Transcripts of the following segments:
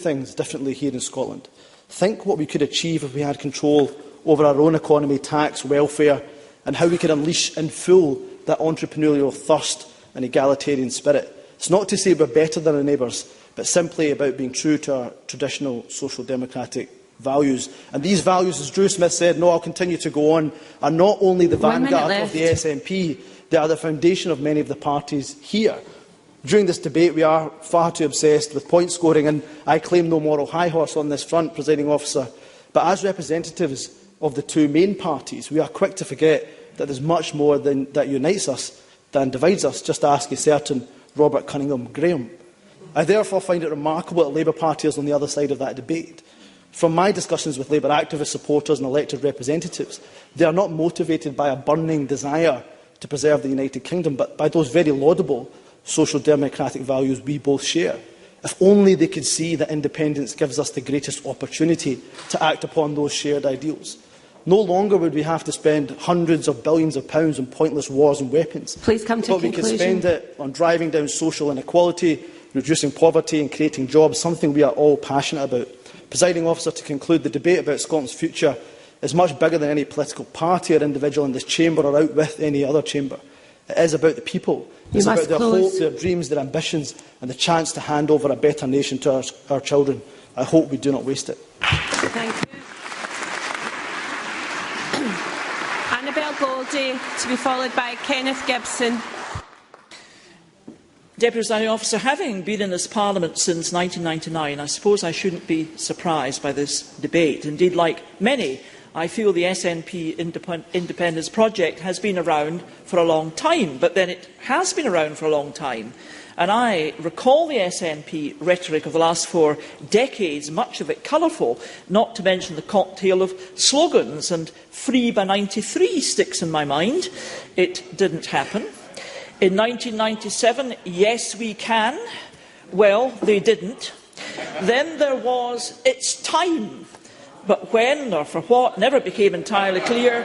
things differently here in Scotland. Think what we could achieve if we had control over our own economy, tax, welfare, and how we could unleash in full that entrepreneurial thirst and egalitarian spirit. It's not to say we're better than our neighbours, but simply about being true to our traditional social democratic values. And these values, as Drew Smith said, no, I'll continue to go on, are not only the vanguard of the SNP, they are the foundation of many of the parties here. During this debate, we are far too obsessed with point scoring, and I claim no moral high horse on this front, Presiding Officer. But as representatives of the two main parties, we are quick to forget that there is much more that unites us than divides us. Just ask a certain Robert Cunninghame Graham. I therefore find it remarkable that the Labour Party is on the other side of that debate. From my discussions with Labour activist supporters and elected representatives, they are not motivated by a burning desire to preserve the United Kingdom, but by those very laudable social democratic values we both share. If only they could see that independence gives us the greatest opportunity to act upon those shared ideals. No longer would we have to spend hundreds of billions of pounds on pointless wars and weapons. Please come to conclusion. We could spend it on driving down social inequality, reducing poverty and creating jobs, something we are all passionate about. Presiding Officer, to conclude, the debate about Scotland's future is much bigger than any political party or individual in this chamber or out with any other chamber. It is about the people. It's about their hope, their dreams, their ambitions and the chance to hand over a better nation to our children. I hope we do not waste it. Thank you. ANNABEL GOLDIE, to be followed by Kenneth Gibson. Deputy Presiding Officer, having been in this Parliament since 1999, I suppose I shouldn't be surprised by this debate. Indeed, like many, I feel the SNP independence project has been around for a long time, but then it has been around for a long time. And I recall the SNP rhetoric of the last 4 decades, much of it colourful, not to mention the cocktail of slogans, and Free by 93 sticks in my mind. It didn't happen. In 1997, yes we can. Well, they didn't. Then there was It's time. But when or for what never became entirely clear,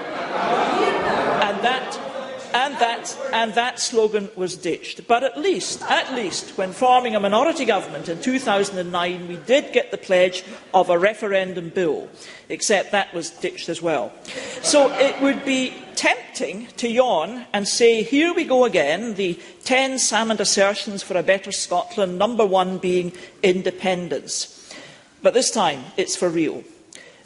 and that slogan was ditched. But at least, when forming a minority government in 2009, we did get the pledge of a referendum bill, except that was ditched as well. So it would be tempting to yawn and say, here we go again, the 10 Salmond assertions for a better Scotland, number 1 being independence. But this time, it's for real.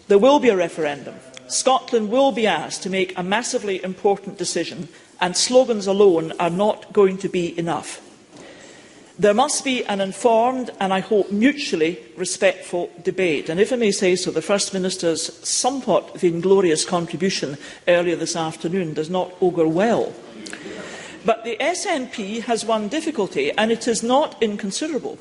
There will be a referendum. Scotland will be asked to make a massively important decision, and slogans alone are not going to be enough. There must be an informed and, I hope, mutually respectful debate. And if I may say so, the First Minister's somewhat vainglorious contribution earlier this afternoon does not augur well. But the SNP has one difficulty, and it is not inconsiderable.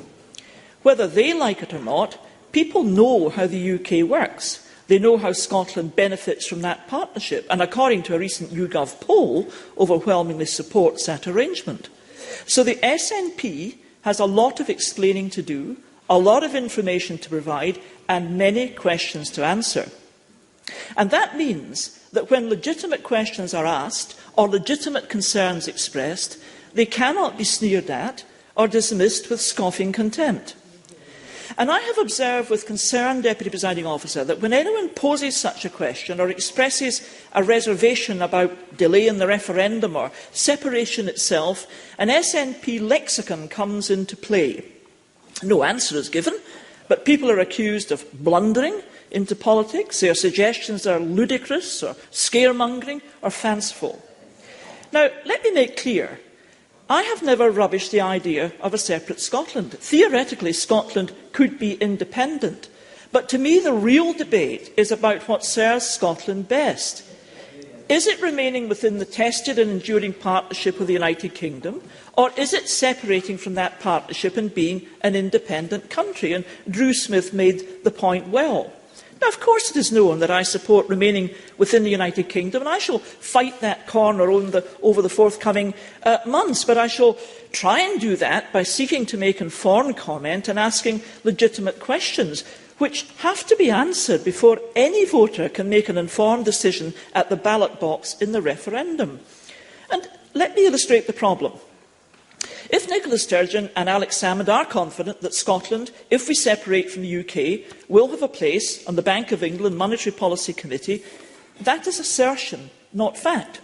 Whether they like it or not, people know how the UK works. They know how Scotland benefits from that partnership, and according to a recent YouGov poll, overwhelmingly supports that arrangement. So the SNP has a lot of explaining to do, a lot of information to provide, and many questions to answer. And that means that when legitimate questions are asked, or legitimate concerns expressed, they cannot be sneered at or dismissed with scoffing contempt. And I have observed with concern, Deputy Presiding Officer, that when anyone poses such a question or expresses a reservation about delay in the referendum or separation itself, an SNP lexicon comes into play. No answer is given, but people are accused of blundering into politics. Their suggestions are ludicrous or scaremongering or fanciful. Now, let me make clear, I have never rubbished the idea of a separate Scotland. Theoretically, Scotland could be independent. But to me, the real debate is about what serves Scotland best. Is it remaining within the tested and enduring partnership with the United Kingdom, or is it separating from that partnership and being an independent country? And Drew Smith made the point well. Now, of course it is known that I support remaining within the United Kingdom, and I shall fight that corner over the forthcoming months, but I shall try and do that by seeking to make informed comment and asking legitimate questions, which have to be answered before any voter can make an informed decision at the ballot box in the referendum. And let me illustrate the problem. If Nicola Sturgeon and Alex Salmond are confident that Scotland, if we separate from the UK, will have a place on the Bank of England Monetary Policy Committee, that is assertion, not fact.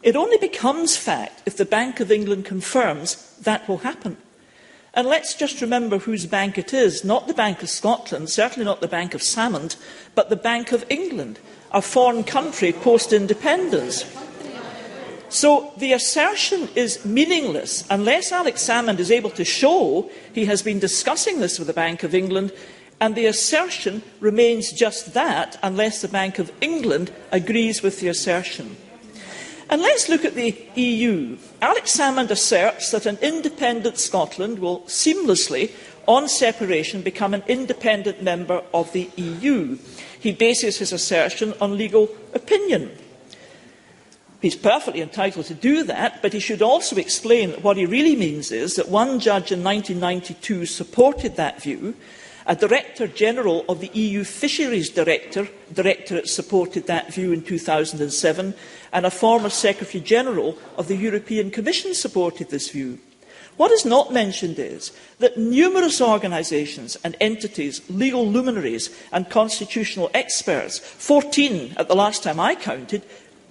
It only becomes fact if the Bank of England confirms that will happen. And let's just remember whose bank it is, not the Bank of Scotland, certainly not the Bank of Salmond, but the Bank of England, a foreign country post-independence. So the assertion is meaningless unless Alex Salmond is able to show he has been discussing this with the Bank of England, and the assertion remains just that unless the Bank of England agrees with the assertion. And let's look at the EU. Alex Salmond asserts that an independent Scotland will seamlessly, on separation, become an independent member of the EU. He bases his assertion on legal opinion. He's perfectly entitled to do that, but he should also explain that what he really means is that one judge in 1992 supported that view, a Director General of the EU Fisheries Directorate supported that view in 2007, and a former Secretary General of the European Commission supported this view. What is not mentioned is that numerous organisations and entities, legal luminaries and constitutional experts, 14 at the last time I counted,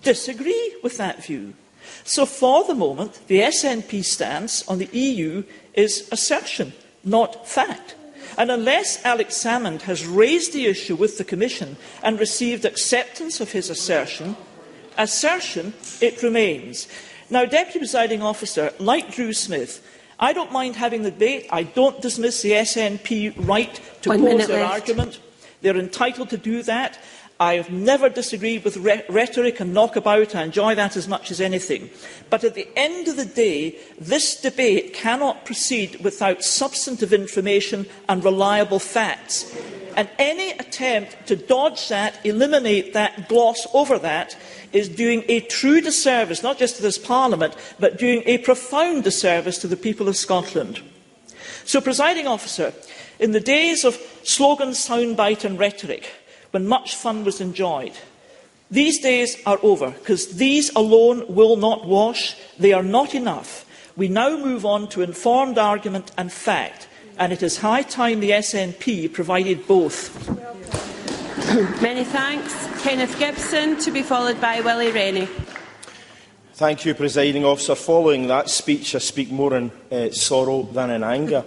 disagree with that view. So for the moment, the SNP stance on the EU is assertion, not fact. And unless Alex Salmond has raised the issue with the Commission and received acceptance of his assertion, it remains. Now, Deputy Presiding Officer, like Drew Smith, I don't mind having the debate. I don't dismiss the SNP right to pose their argument. They're entitled to do that. I have never disagreed with rhetoric and knockabout. I enjoy that as much as anything. But at the end of the day, this debate cannot proceed without substantive information and reliable facts. And any attempt to dodge that, eliminate that, gloss over that, is doing a true disservice, not just to this Parliament, but doing a profound disservice to the people of Scotland. So, Presiding Officer, in the days of slogan, soundbite and rhetoric, when much fun was enjoyed, these days are over, because these alone will not wash. They are not enough. We now move on to informed argument and fact, and it is high time the SNP provided both. Many thanks. Kenneth Gibson, to be followed by Willie Rennie. Thank you, Presiding Officer. Following that speech, I speak more in sorrow than in anger.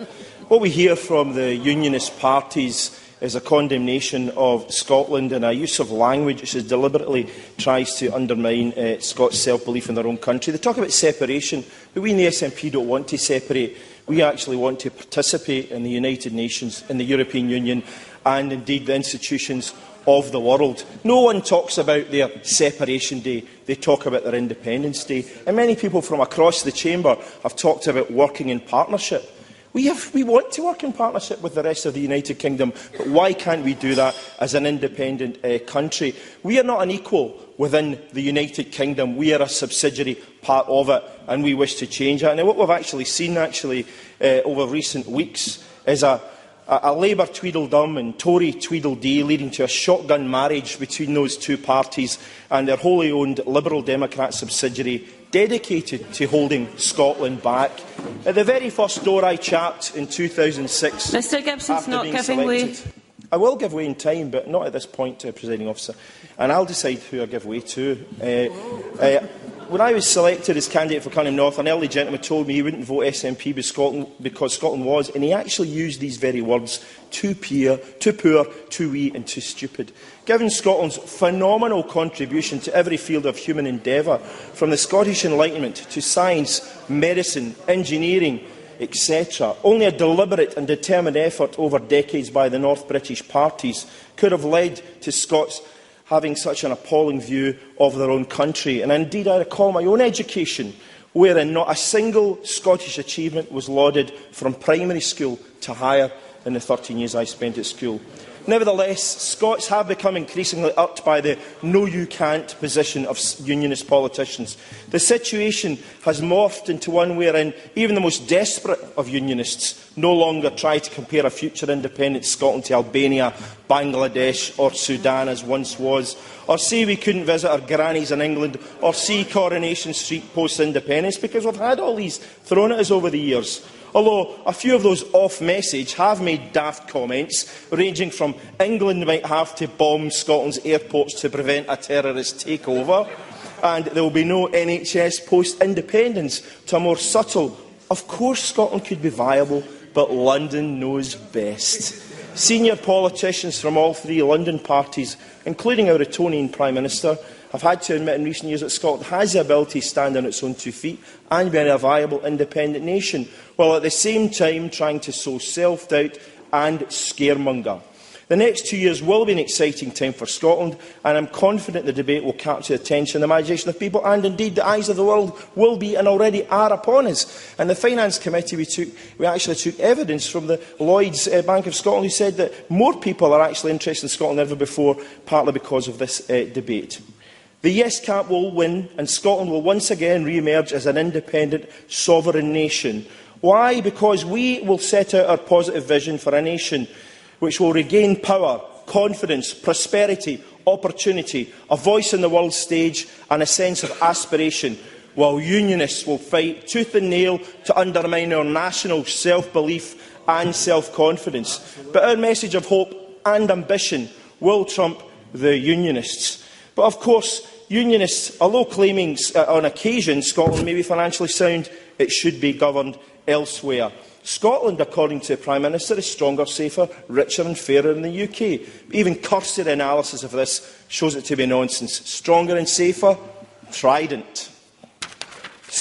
What we hear from the unionist parties is a condemnation of Scotland and a use of language which deliberately tries to undermine Scots' self-belief in their own country. They talk about separation, but we in the SNP don't want to separate. We actually want to participate in the United Nations, in the European Union, and indeed the institutions of the world. No one talks about their separation day, they talk about their Independence Day. And many people from across the chamber have talked about working in partnership. We want to work in partnership with the rest of the United Kingdom, but why can't we do that as an independent country? We are not an equal within the United Kingdom. We are a subsidiary part of it, and we wish to change that. Now, what we've actually seen over recent weeks is a Labour Tweedledum and Tory Tweedledee leading to a shotgun marriage between those two parties and their wholly owned Liberal Democrat subsidiary dedicated to holding Scotland back. At the very first door I chapped in 2006, Mr Gibson's not giving way. I will give way in time, but not at this point, Presiding Officer. And I'll decide who I give way to. When I was selected as candidate for Cunninghame North, an elderly gentleman told me he wouldn't vote SNP because Scotland was, and he actually used these very words, too poor, too wee and too stupid. Given Scotland's phenomenal contribution to every field of human endeavour, from the Scottish Enlightenment to science, medicine, engineering, etc., only a deliberate and determined effort over decades by the North British parties could have led to Scots having such an appalling view of their own country. And indeed, I recall my own education, wherein not a single Scottish achievement was lauded from primary school to higher in the 13 years I spent at school. Nevertheless, Scots have become increasingly irked by the "no you can't" position of unionist politicians. The situation has morphed into one wherein even the most desperate of unionists no longer try to compare a future independent Scotland to Albania, Bangladesh or Sudan as once was, or say we couldn't visit our grannies in England, or see Coronation Street post-independence, because we've had all these thrown at us over the years. Although a few of those off-message have made daft comments, ranging from England might have to bomb Scotland's airports to prevent a terrorist takeover, and there will be no NHS post-independence, to a more subtle, of course Scotland could be viable, but London knows best. Senior politicians from all three London parties, including our Etonian Prime Minister, have had to admit in recent years that Scotland has the ability to stand on its own 2 feet and be a viable independent nation, while at the same time trying to sow self-doubt and scaremonger. The next 2 years will be an exciting time for Scotland, and I am confident the debate will capture the attention and the imagination of people, and indeed the eyes of the world will be and already are upon us. In the Finance Committee we actually took evidence from the Lloyds Bank of Scotland, who said that more people are actually interested in Scotland than ever before, partly because of this debate. The Yes camp will win, and Scotland will once again re-emerge as an independent, sovereign nation. Why? Because we will set out our positive vision for a nation which will regain power, confidence, prosperity, opportunity, a voice on the world stage and a sense of aspiration, while unionists will fight tooth and nail to undermine our national self-belief and self-confidence. But our message of hope and ambition will trump the unionists. But of course, unionists, although claiming on occasion Scotland may be financially sound, it should be governed elsewhere. Scotland, according to the Prime Minister, is stronger, safer, richer and fairer than the UK. Even cursory analysis of this shows it to be nonsense. Stronger and safer? Trident.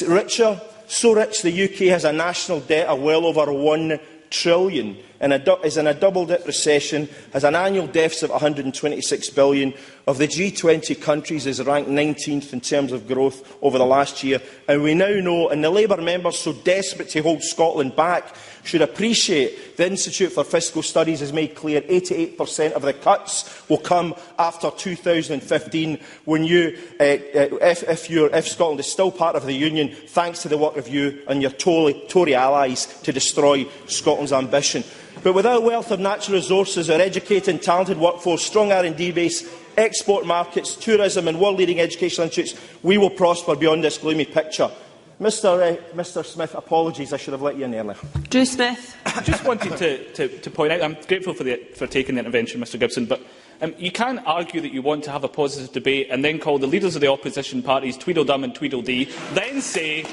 Richer? So rich the UK has a national debt of well over £1 trillion, and is in a double-dip recession, has an annual deficit of £126 billion. Of the G20 countries, is ranked 19th in terms of growth over the last year. And we now know, and the Labour members so desperate to hold Scotland back should appreciate, the Institute for Fiscal Studies has made clear 88% of the cuts will come after 2015, when if Scotland is still part of the Union, thanks to the work of you and your Tory allies to destroy Scotland's ambition. But without wealth of natural resources, our educated and talented workforce, strong R&D base, export markets, tourism and world-leading educational institutes, we will prosper beyond this gloomy picture. Mr Smith, apologies, I should have let you in earlier. Drew Smith. I just wanted to point out, I'm grateful for taking the intervention, Mr Gibson, but you can't argue that you want to have a positive debate and then call the leaders of the opposition parties Tweedledum and Tweedledee, then say,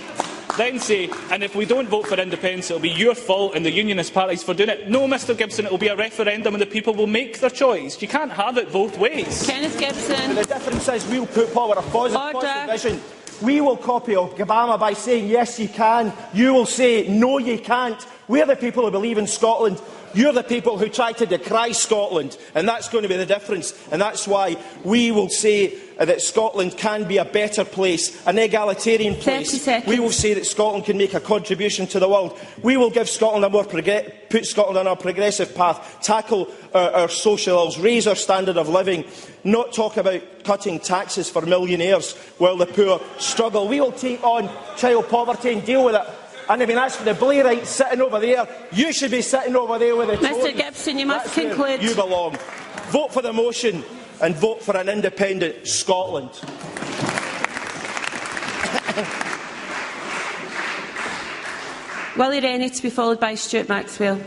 and if we don't vote for independence, it will be your fault and the unionist parties for doing it. No, Mr Gibson, it will be a referendum and the people will make their choice. You can't have it both ways. Kenneth Gibson. The difference is we will put forward a positive vision. We will copy Obama by saying, yes, you can. You will say, no, you can't. We're the people who believe in Scotland. You're the people who try to decry Scotland, and that's going to be the difference. And that's why we will say that Scotland can be a better place, an egalitarian place. We will say that Scotland can make a contribution to the world. We will give Scotland put Scotland on a progressive path, tackle our social ills, raise our standard of living, not talk about cutting taxes for millionaires while the poor struggle. We will take on child poverty and deal with it. And I mean, that's for the Blairites sitting over there. You should be sitting over there with the Tories. Mr Gibson, you must conclude. You belong. Vote for the motion and vote for an independent Scotland. Willie Rennie to be followed by Stuart Maxwell.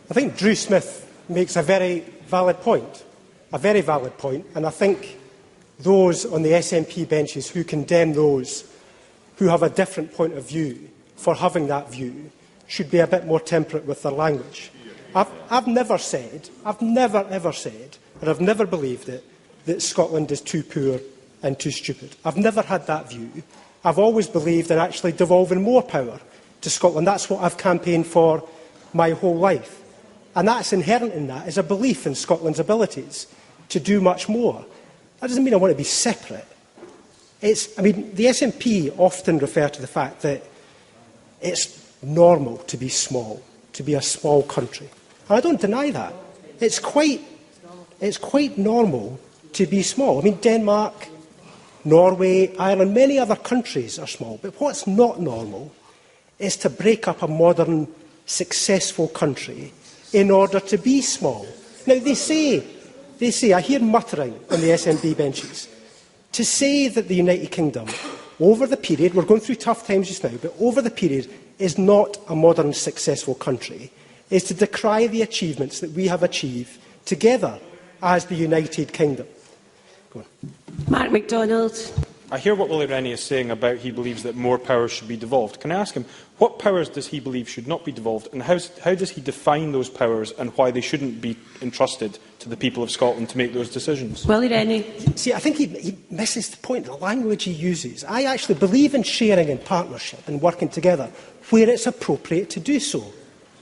I think Drew Smith makes a very valid point, and I think those on the SNP benches who condemn those who have a different point of view for having that view should be a bit more temperate with their language. I've never ever said, and I've never believed it, that Scotland is too poor and too stupid. I've never had that view. I've always believed in actually devolving more power to Scotland. That's what I've campaigned for my whole life. And that's inherent in that, is a belief in Scotland's abilities to do much more. That doesn't mean I want to be separate. The SNP often refer to the fact that it's normal to be small. to be a small country. And I don't deny that. It's quite normal to be small. I mean, Denmark, Norway, Ireland, many other countries are small. But what's not normal is to break up a modern, successful country in order to be small. Now, they say, I hear muttering on the SNP benches, to say that the United Kingdom, over the period, we're going through tough times just now, but over the period is not a modern, successful country, is to decry the achievements that we have achieved together as the United Kingdom. Go on. Mark MacDonald. I hear what Willie Rennie is saying about he believes that more powers should be devolved. Can I ask him, what powers does he believe should not be devolved, and how does he define those powers and why they shouldn't be entrusted to the people of Scotland to make those decisions? Willie Rennie. See, I think he misses the point, the language he uses. I actually believe in sharing and partnership and working together where it's appropriate to do so.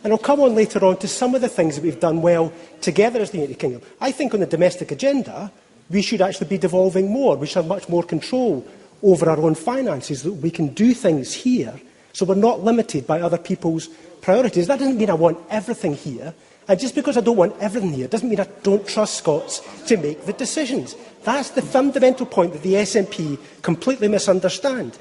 And I'll come on later on to some of the things that we've done well together as the United Kingdom. I think on the domestic agenda, we should actually be devolving more. We should have much more control over our own finances, that we can do things here so we're not limited by other people's priorities. That doesn't mean I want everything here. And just because I don't want everything here doesn't mean I don't trust Scots to make the decisions. That's the fundamental point that the SNP completely misunderstand.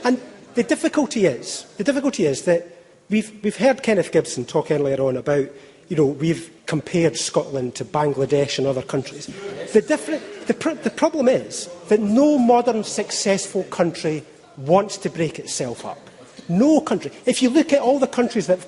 And the difficulty is that we've heard Kenneth Gibson talk earlier on about, we've compared Scotland to Bangladesh and other countries. The problem is that no modern, successful country wants to break itself up. No country. If you look at all the countries that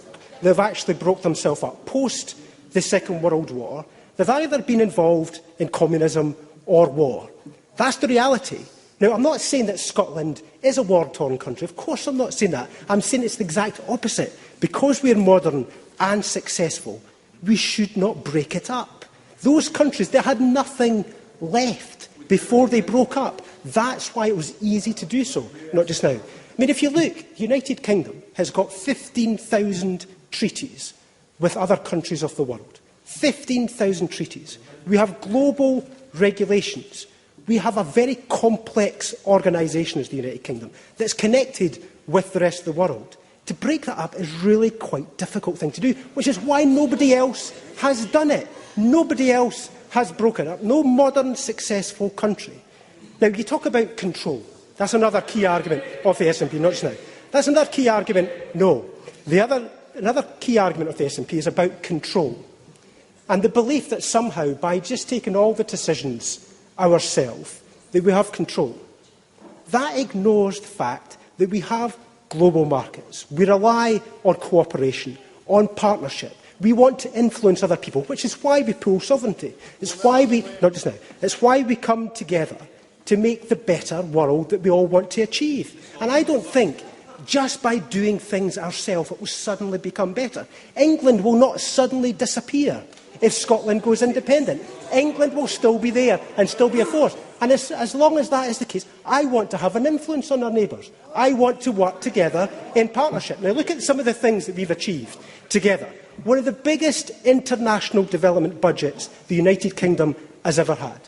have actually broke themselves up post the Second World War, they've either been involved in communism or war. That's the reality. Now, I'm not saying that Scotland is a war-torn country. Of course I'm not saying that. I'm saying it's the exact opposite. Because we're modern and successful, we should not break it up. Those countries, they had nothing left before they broke up. That's why it was easy to do so, not just now. I mean, if you look, the United Kingdom has got 15,000 treaties with other countries of the world. 15,000 treaties. We have global regulations. We have a very complex organisation as the United Kingdom that's connected with the rest of the world. To break that up is really quite a difficult thing to do, which is why nobody else has done it. Nobody else has broken up. No modern, successful country. Now, you talk about control. That's another key argument of the SNP, not just now. That's another key argument. No. Another key argument of the SNP is about control. And the belief that somehow, by just taking all the decisions ourselves, that we have control. That ignores the fact that we have global markets. We rely on cooperation, on partnership. We want to influence other people, which is why we pool sovereignty. It's why we, not just now, it's why we come together to make the better world that we all want to achieve. And I don't think just by doing things ourselves it will suddenly become better. England will not suddenly disappear if Scotland goes independent. England will still be there and still be a force. And as long as that is the case, I want to have an influence on our neighbours. I want to work together in partnership. Now, look at some of the things that we've achieved together. One of the biggest international development budgets the United Kingdom has ever had.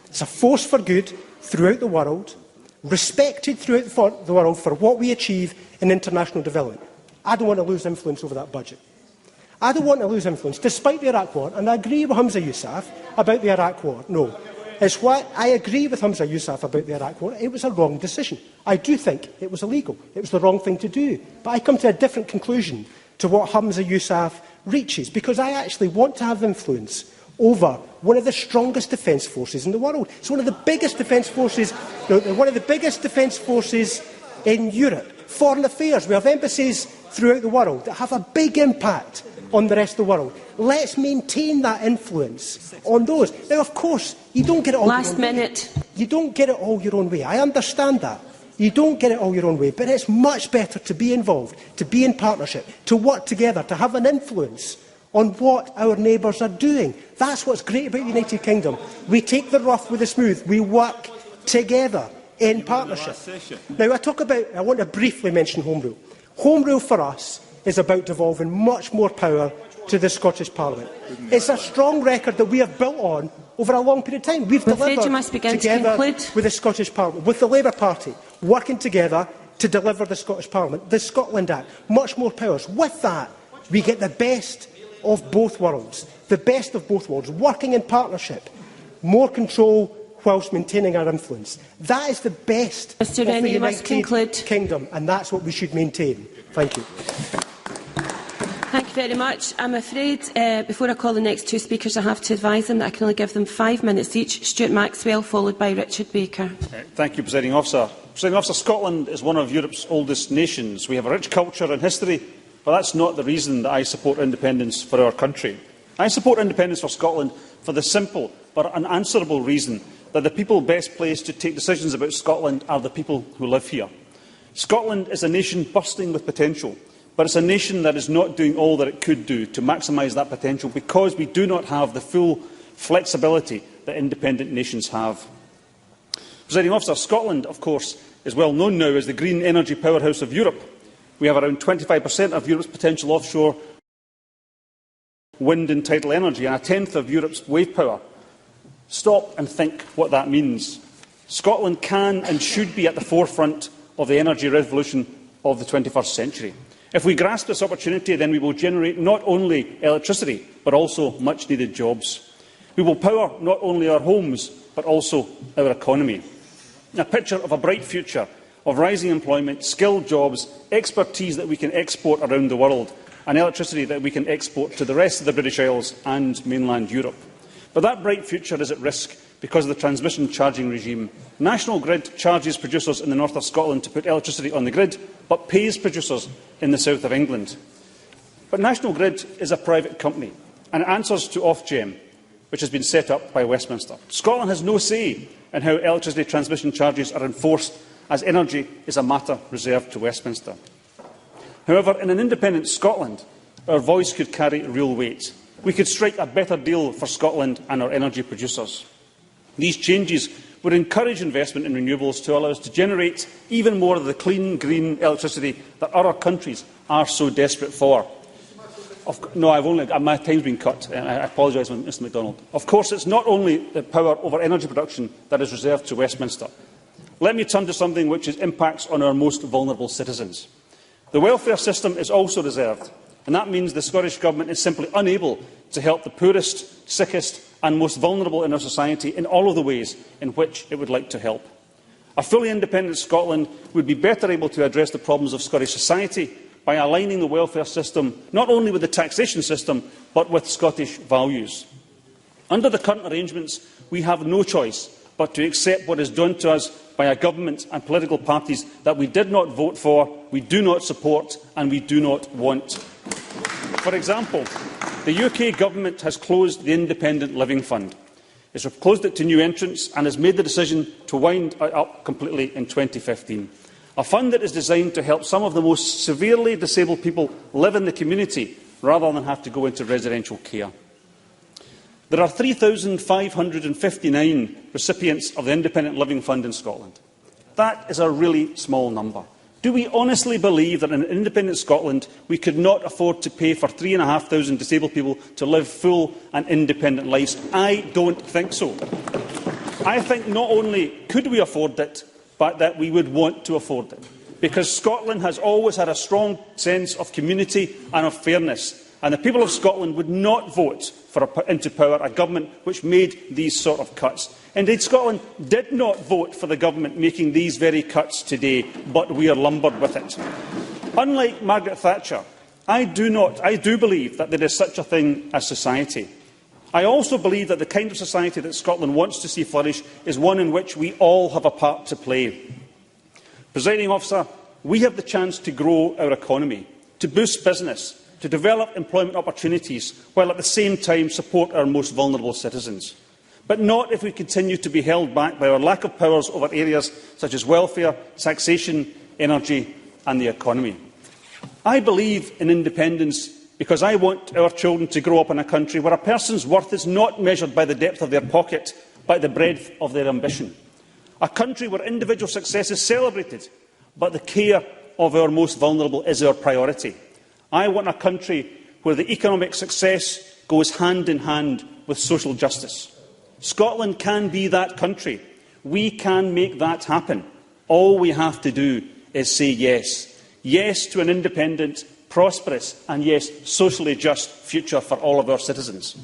It's a force for good throughout the world, respected throughout the world for what we achieve in international development. I don't want to lose influence over that budget. I don't want to lose influence, despite the Iraq War, and I agree with Humza Yousaf about the Iraq War. No. It's why I agree with Humza Yousaf about the Iraq War. It was a wrong decision. I do think it was illegal. It was the wrong thing to do. But I come to a different conclusion to what Humza Yousaf reaches, because I actually want to have influence over one of the strongest defence forces in the world. It's one of the biggest defence forces, in Europe. Foreign affairs. We have embassies throughout the world that have a big impact on the rest of the world. Let's maintain that influence on those. Now, of course, you don't get it all your own way. You don't get it all your own way. I understand that. You don't get it all your own way. But it's much better to be involved, to be in partnership, to work together, to have an influence on what our neighbours are doing. That's what's great about the United Kingdom. We take the rough with the smooth. We work together in partnership. Now, I want to briefly mention Home Rule. Home Rule for us is about devolving much more power to the Scottish Parliament. It's a strong record that we have built on over a long period of time. We've delivered together with the Scottish Parliament, with the Labour Party, working together to deliver the Scottish Parliament, the Scotland Act, much more powers. With that, We get the best of both worlds, working in partnership, more control whilst maintaining our influence. That is the best of the United Kingdom, and that's what we should maintain. Thank you. Thank you very much. I'm afraid, before I call the next two speakers, I have to advise them that I can only give them 5 minutes each. Stuart Maxwell, followed by Richard Baker. Thank you, Presiding Officer. Presiding Officer, Scotland is one of Europe's oldest nations. We have a rich culture and history, but that's not the reason that I support independence for our country. I support independence for Scotland for the simple but unanswerable reason that the people best placed to take decisions about Scotland are the people who live here. Scotland is a nation bursting with potential, but it's a nation that is not doing all that it could do to maximise that potential because we do not have the full flexibility that independent nations have. Presiding Officer, Scotland, of course, is well known now as the green energy powerhouse of Europe. We have around 25% of Europe's potential offshore wind and tidal energy and a tenth of Europe's wave power. Stop and think what that means. Scotland can and should be at the forefront of the energy revolution of the 21st century. If we grasp this opportunity, then we will generate not only electricity, but also much-needed jobs. We will power not only our homes, but also our economy. A picture of a bright future, of rising employment, skilled jobs, expertise that we can export around the world, and electricity that we can export to the rest of the British Isles and mainland Europe. But that bright future is at risk because of the transmission charging regime. National Grid charges producers in the north of Scotland to put electricity on the grid, but pays producers in the south of England. But National Grid is a private company, and it answers to Ofgem, which has been set up by Westminster. Scotland has no say in how electricity transmission charges are enforced, as energy is a matter reserved to Westminster. However, in an independent Scotland, our voice could carry real weight. We could strike a better deal for Scotland and our energy producers. These changes would encourage investment in renewables to allow us to generate even more of the clean, green electricity that other countries are so desperate for. My time's been cut. I apologise, Mr MacDonald. Of course, it's not only the power over energy production that is reserved to Westminster. Let me turn to something which impacts on our most vulnerable citizens. The welfare system is also reserved, and that means the Scottish Government is simply unable to help the poorest, sickest and most vulnerable in our society in all of the ways in which it would like to help. A fully independent Scotland would be better able to address the problems of Scottish society by aligning the welfare system not only with the taxation system, but with Scottish values. Under the current arrangements, we have no choice but to accept what is done to us by a government and political parties that we did not vote for, we do not support and we do not want. For example, the UK Government has closed the Independent Living Fund. It has closed it to new entrants and has made the decision to wind it up completely in 2015. A fund that is designed to help some of the most severely disabled people live in the community rather than have to go into residential care. There are 3,559 recipients of the Independent Living Fund in Scotland. That is a really small number. Do we honestly believe that in an independent Scotland we could not afford to pay for 3,500 disabled people to live full and independent lives? I don't think so. I think not only could we afford it, but that we would want to afford it. Because Scotland has always had a strong sense of community and of fairness. And the people of Scotland would not vote into power a government which made these sort of cuts. Indeed, Scotland did not vote for the government making these very cuts today, but we are lumbered with it. Unlike Margaret Thatcher, I do believe that there is such a thing as society. I also believe that the kind of society that Scotland wants to see flourish is one in which we all have a part to play. Presiding Officer, we have the chance to grow our economy, to boost business, to develop employment opportunities, while at the same time support our most vulnerable citizens. But not if we continue to be held back by our lack of powers over areas such as welfare, taxation, energy and the economy. I believe in independence because I want our children to grow up in a country where a person's worth is not measured by the depth of their pocket, but the breadth of their ambition. A country where individual success is celebrated, but the care of our most vulnerable is our priority. I want a country where the economic success goes hand in hand with social justice. Scotland can be that country. We can make that happen. All we have to do is say yes. Yes to an independent, prosperous and, yes, socially just future for all of our citizens.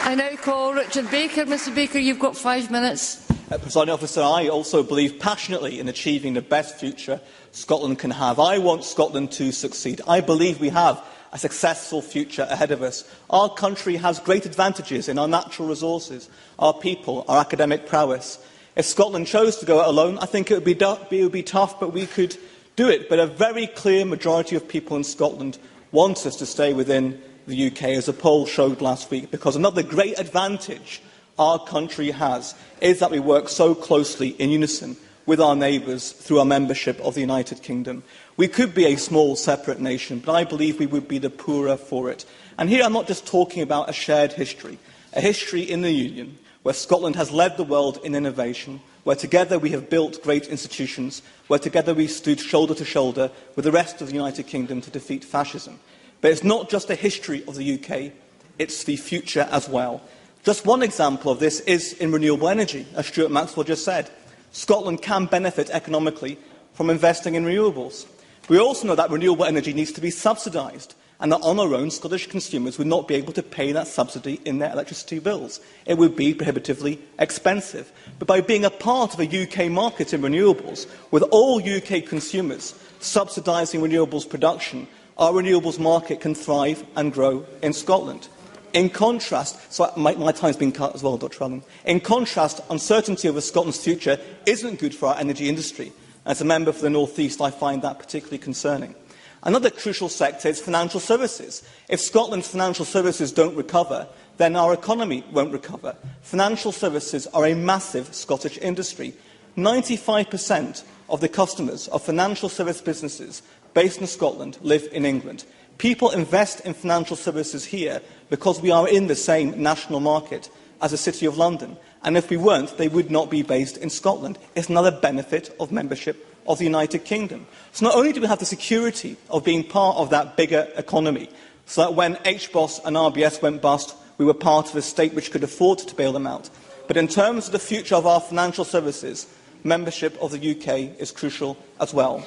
I now call Richard Baker. Mr Baker, you've got 5 minutes. Presiding Officer, I also believe passionately in achieving the best future Scotland can have. I want Scotland to succeed. I believe we have a successful future ahead of us. Our country has great advantages in our natural resources, our people, our academic prowess. If Scotland chose to go it alone, I think it would be tough, but we could do it. But a very clear majority of people in Scotland want us to stay within the UK, as a poll showed last week, because another great advantage our country has is that we work so closely in unison with our neighbours through our membership of the United Kingdom. We could be a small, separate nation, but I believe we would be the poorer for it. And here I'm not just talking about a shared history, a history in the Union where Scotland has led the world in innovation, where together we have built great institutions, where together we stood shoulder to shoulder with the rest of the United Kingdom to defeat fascism. But it's not just a history of the UK, it's the future as well. Just one example of this is in renewable energy, as Stuart Maxwell just said. Scotland can benefit economically from investing in renewables. We also know that renewable energy needs to be subsidised, and that on our own, Scottish consumers would not be able to pay that subsidy in their electricity bills. It would be prohibitively expensive. But by being a part of a UK market in renewables, with all UK consumers subsidising renewables production, our renewables market can thrive and grow in Scotland. In contrast, so my time's been cut as well, Dr. Allen. In contrast, uncertainty over Scotland's future isn't good for our energy industry. As a member for the North East, I find that particularly concerning. Another crucial sector is financial services. If Scotland's financial services don't recover, then our economy won't recover. Financial services are a massive Scottish industry. 95% of the customers of financial service businesses based in Scotland live in England. People invest in financial services here because we are in the same national market as the City of London. And if we weren't, they would not be based in Scotland. It's another benefit of membership of the United Kingdom. So not only do we have the security of being part of that bigger economy, so that when HBOS and RBS went bust, we were part of a state which could afford to bail them out. But in terms of the future of our financial services, membership of the UK is crucial as well.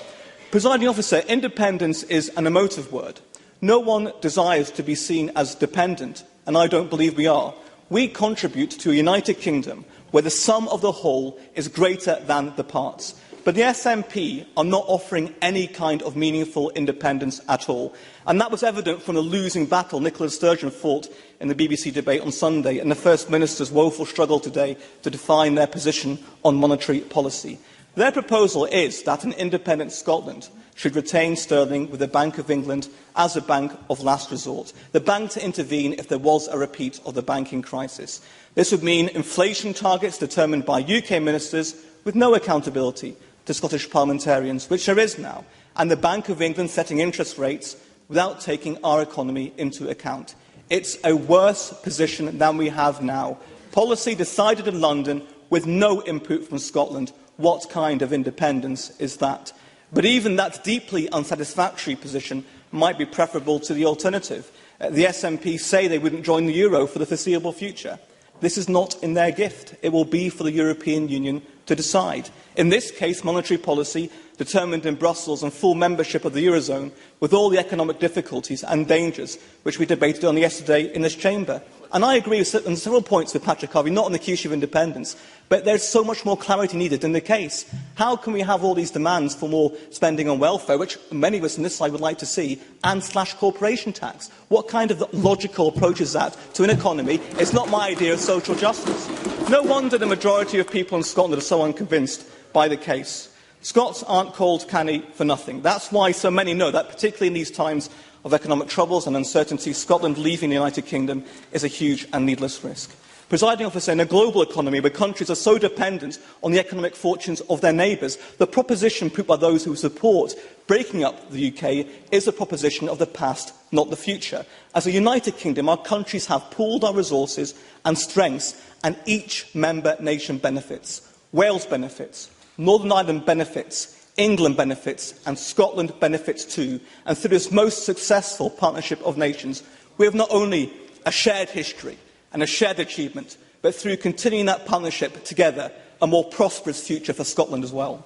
Presiding Officer, independence is an emotive word. No one desires to be seen as dependent, and I don't believe we are. We contribute to a United Kingdom where the sum of the whole is greater than the parts. But the SNP are not offering any kind of meaningful independence at all. And that was evident from the losing battle NICOLA Sturgeon fought in the BBC debate on Sunday and the First Minister's woeful struggle today to define their position on monetary policy. Their proposal is that an independent Scotland should retain sterling with the Bank of England as a bank of last resort, the bank to intervene if there was a repeat of the banking crisis. This would mean inflation targets determined by UK ministers with no accountability to Scottish parliamentarians, which there is now, and the Bank of England setting interest rates without taking our economy into account. It's a worse position than we have now. Policy decided in London with no input from Scotland. What kind of independence is that? But even that deeply unsatisfactory position might be preferable to the alternative. The SNP say they wouldn't join the euro for the foreseeable future. This is not in their gift. It will be for the European Union to decide. In this case, monetary policy determined in Brussels and full membership of the Eurozone, with all the economic difficulties and dangers which we debated on yesterday in this chamber. And I agree on several points with Patrick Harvie, not on the issue of independence, but there is so much more clarity needed in the case. How can we have all these demands for more spending on welfare, which many of us on this side would like to see, and slash corporation tax? What kind of logical approach is that to an economy? It's not my idea of social justice. No wonder the majority of people in Scotland are so unconvinced by the case. Scots aren't called canny for nothing. That's why so many know that, particularly in these times of economic troubles and uncertainty, Scotland leaving the United Kingdom is a huge and needless risk. Presiding Officer, in a global economy where countries are so dependent on the economic fortunes of their neighbours, the proposition put by those who support breaking up the UK is a proposition of the past, not the future. As a United Kingdom, our countries have pooled our resources and strengths, and each member nation benefits. Wales benefits, Northern Ireland benefits, England benefits, and Scotland benefits too. And through this most successful partnership of nations, we have not only a shared history and a shared achievement, but through continuing that partnership together, a more prosperous future for Scotland as well.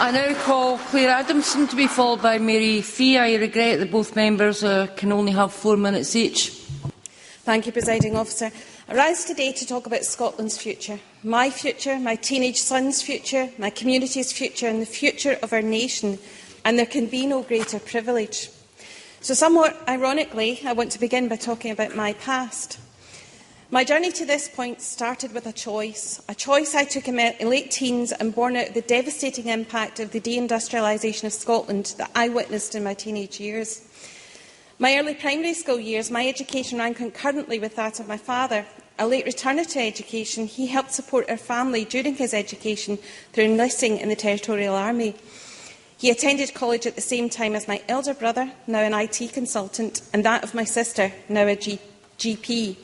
I now call Claire Adamson to be followed by Mary Fee. I regret that both members can only have 4 minutes each. Thank you, Presiding Officer. I rise today to talk about Scotland's future, my teenage son's future, my community's future and the future of our nation, and there can be no greater privilege. So somewhat ironically, I want to begin by talking about my past. My journey to this point started with a choice I took in my late teens and born out of the devastating impact of the deindustrialisation of Scotland that I witnessed in my teenage years. My early primary school years, my education ran concurrently with that of my father. A late returner to education, he helped support our family during his education through enlisting in the Territorial Army. He attended college at the same time as my elder brother, now an IT consultant, and that of my sister, now a GP.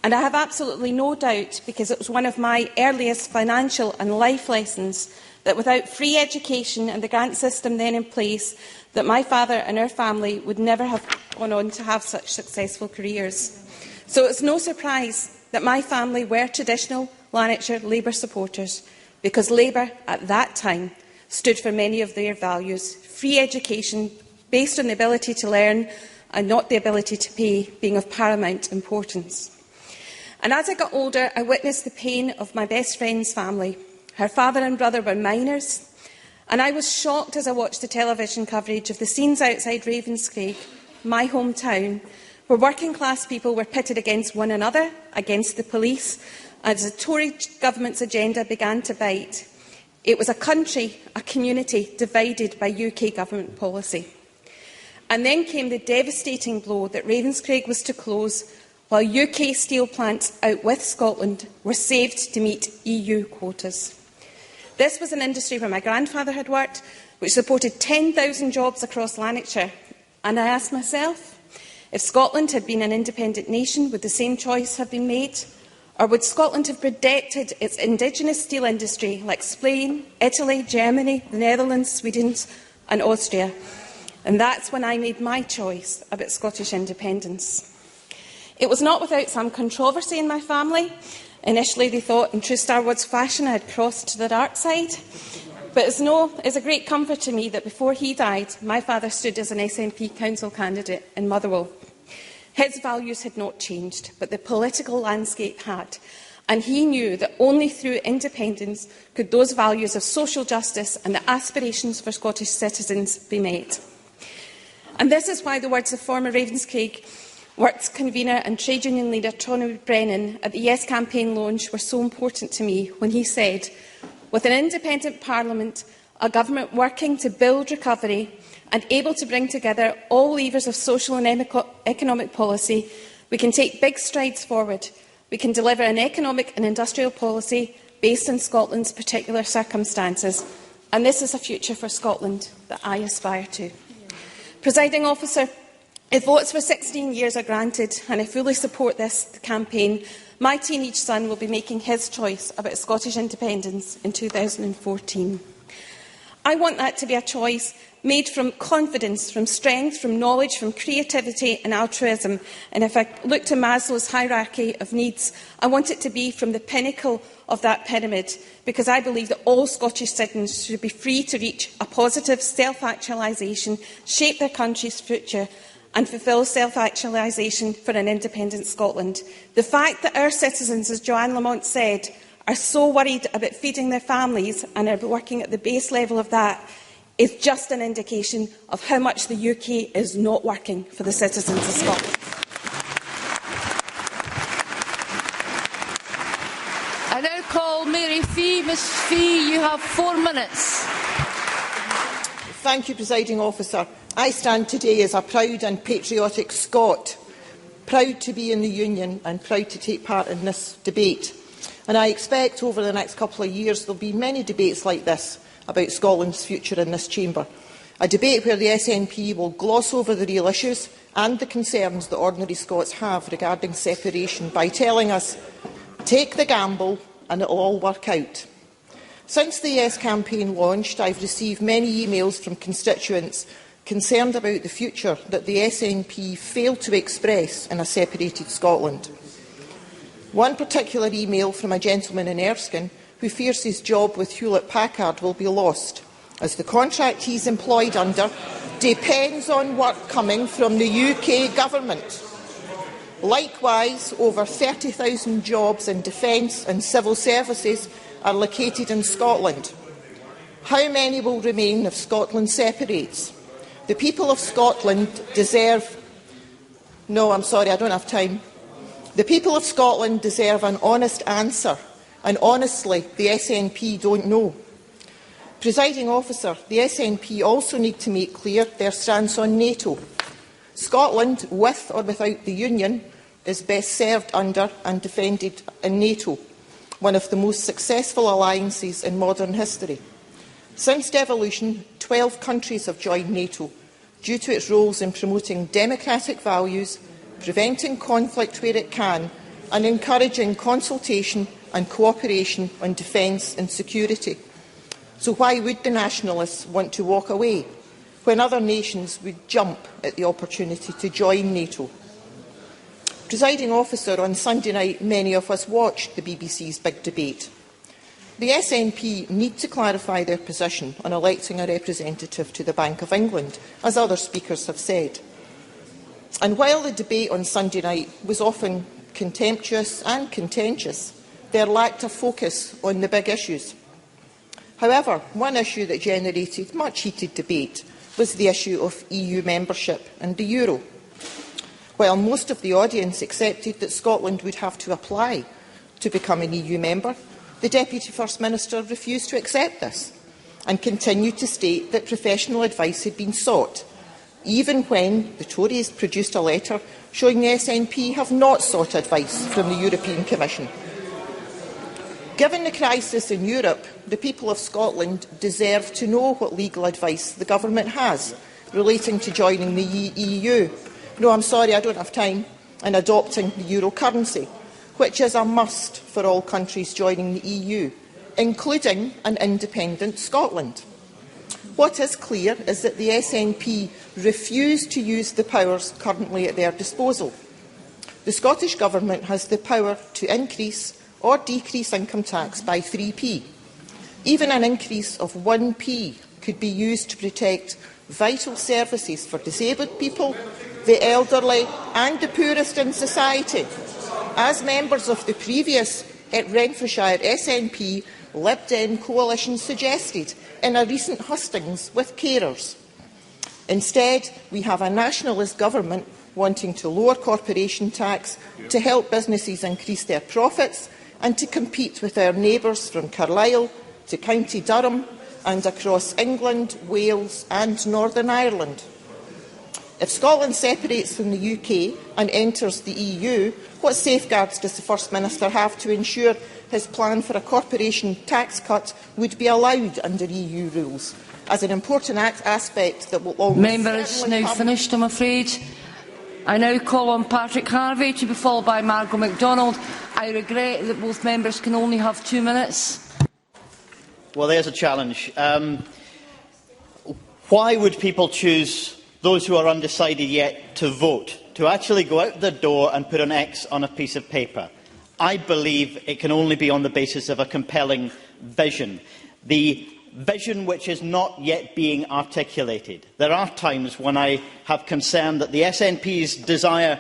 And I have absolutely no doubt, because it was one of my earliest financial and life lessons, that without free education and the grant system then in place, that my father and our family would never have gone on to have such successful careers. So it's no surprise that my family were traditional Lanarkshire Labour supporters, because Labour at that time stood for many of their values, free education based on the ability to learn and not the ability to pay being of paramount importance. And as I got older, I witnessed the pain of my best friend's family. Her father and brother were miners, and I was shocked as I watched the television coverage of the scenes outside Ravenscraig, my hometown, where working-class people were pitted against one another, against the police, as the Tory government's agenda began to bite. It was a country, a community, divided by UK government policy. And then came the devastating blow that Ravenscraig was to close, while UK steel plants out with Scotland were saved to meet EU quotas. This was an industry where my grandfather had worked, which supported 10,000 jobs across Lanarkshire. And I asked myself, if Scotland had been an independent nation, would the same choice have been made? Or would Scotland have protected its indigenous steel industry like Spain, Italy, Germany, the Netherlands, Sweden and Austria? And that's when I made my choice about Scottish independence. It was not without some controversy in my family. Initially, they thought, in true Star Wars fashion, I had crossed to the dark side. But it's a great comfort to me that before he died, my father stood as an SNP council candidate in Motherwell. His values had not changed, but the political landscape had. And he knew that only through independence could those values of social justice and the aspirations for Scottish citizens be met. And this is why the words of former Ravenscraig Works convener and trade union leader Tory Brennan at the Yes campaign launch were so important to me when he said, with an independent parliament, a government working to build recovery and able to bring together all levers of social and economic policy, we can take big strides forward. We can deliver an economic and industrial policy based on Scotland's particular circumstances. And this is a future for Scotland that I aspire to. Presiding Officer, if votes for 16 years are granted, and I fully support this campaign, my teenage son will be making his choice about Scottish independence in 2014. I want that to be a choice made from confidence, from strength, from knowledge, from creativity and altruism. And if I look to Maslow's hierarchy of needs, I want it to be from the pinnacle of that pyramid, because I believe that all Scottish citizens should be free to reach a positive self-actualisation, shape their country's future and fulfil self-actualisation for an independent Scotland. The fact that our citizens, as Joanne Lamont said, are so worried about feeding their families and are working at the base level of that is just an indication of how much the UK is not working for the citizens of Scotland. I now call Mary Fee. Ms Fee, you have 4 minutes. Thank you, Presiding Officer. I stand today as a proud and patriotic Scot, proud to be in the Union and proud to take part in this debate. And I expect over the next couple of years there will be many debates like this about Scotland's future in this chamber. A debate where the SNP will gloss over the real issues and the concerns that ordinary Scots have regarding separation by telling us, take the gamble and it will all work out. Since the Yes campaign launched, I have received many emails from constituents concerned about the future that the SNP failed to express in a separated Scotland. One particular email from a gentleman in Erskine who fears his job with Hewlett-Packard will be lost as the contract he is employed under depends on work coming from the UK Government. Likewise, over 30,000 jobs in defence and civil services are located in Scotland. How many will remain if Scotland separates? The people of Scotland deserve... No, I'm sorry, I don't have time. The people of Scotland deserve an honest answer, and honestly, the SNP don't know. Presiding Officer, the SNP also need to make clear their stance on NATO. Scotland, with or without the Union, is best served under and defended in NATO, one of the most successful alliances in modern history. Since devolution, 12 countries have joined NATO due to its roles in promoting democratic values, preventing conflict where it can, and encouraging consultation and cooperation on defence and security. So why would the nationalists want to walk away when other nations would jump at the opportunity to join NATO? Presiding Officer, on Sunday night, many of us watched the BBC's big debate. The SNP need to clarify their position on electing a representative to the Bank of England, as other speakers have said. And while the debate on Sunday night was often contemptuous and contentious, there lacked a focus on the big issues. However, one issue that generated much heated debate was the issue of EU membership and the euro. While most of the audience accepted that Scotland would have to apply to become an EU member, the Deputy First Minister refused to accept this and continued to state that professional advice had been sought, even when the Tories produced a letter showing the SNP have not sought advice from the European Commission. Given the crisis in Europe, the people of Scotland deserve to know what legal advice the Government has relating to joining the EU. No, I'm sorry, I don't have time. And adopting the euro currency, which is a must for all countries joining the EU, including an independent Scotland. What is clear is that the SNP refuse to use the powers currently at their disposal. The Scottish Government has the power to increase or decrease income tax by 3p. Even an increase of 1p could be used to protect vital services for disabled people, the elderly and the poorest in society, as members of the previous Renfrewshire SNP Lib Dem coalition suggested in a recent hustings with carers. Instead, we have a nationalist government wanting to lower corporation tax to help businesses increase their profits and to compete with our neighbours from Carlisle to County Durham and across England, Wales and Northern Ireland. If Scotland separates from the UK and enters the EU, what safeguards does the First Minister have to ensure his plan for a corporation tax cut would be allowed under EU rules, as an important aspect that will almost Member is now finished, I'm afraid. I now call on Patrick Harvie to be followed by Margo MacDonald. I regret that both members can only have 2 minutes. Well, there's a challenge. Why would people choose those who are undecided yet to vote, to actually go out the door and put an X on a piece of paper? I believe it can only be on the basis of a compelling vision. The vision which is not yet being articulated. There are times when I have concern that the SNP's desire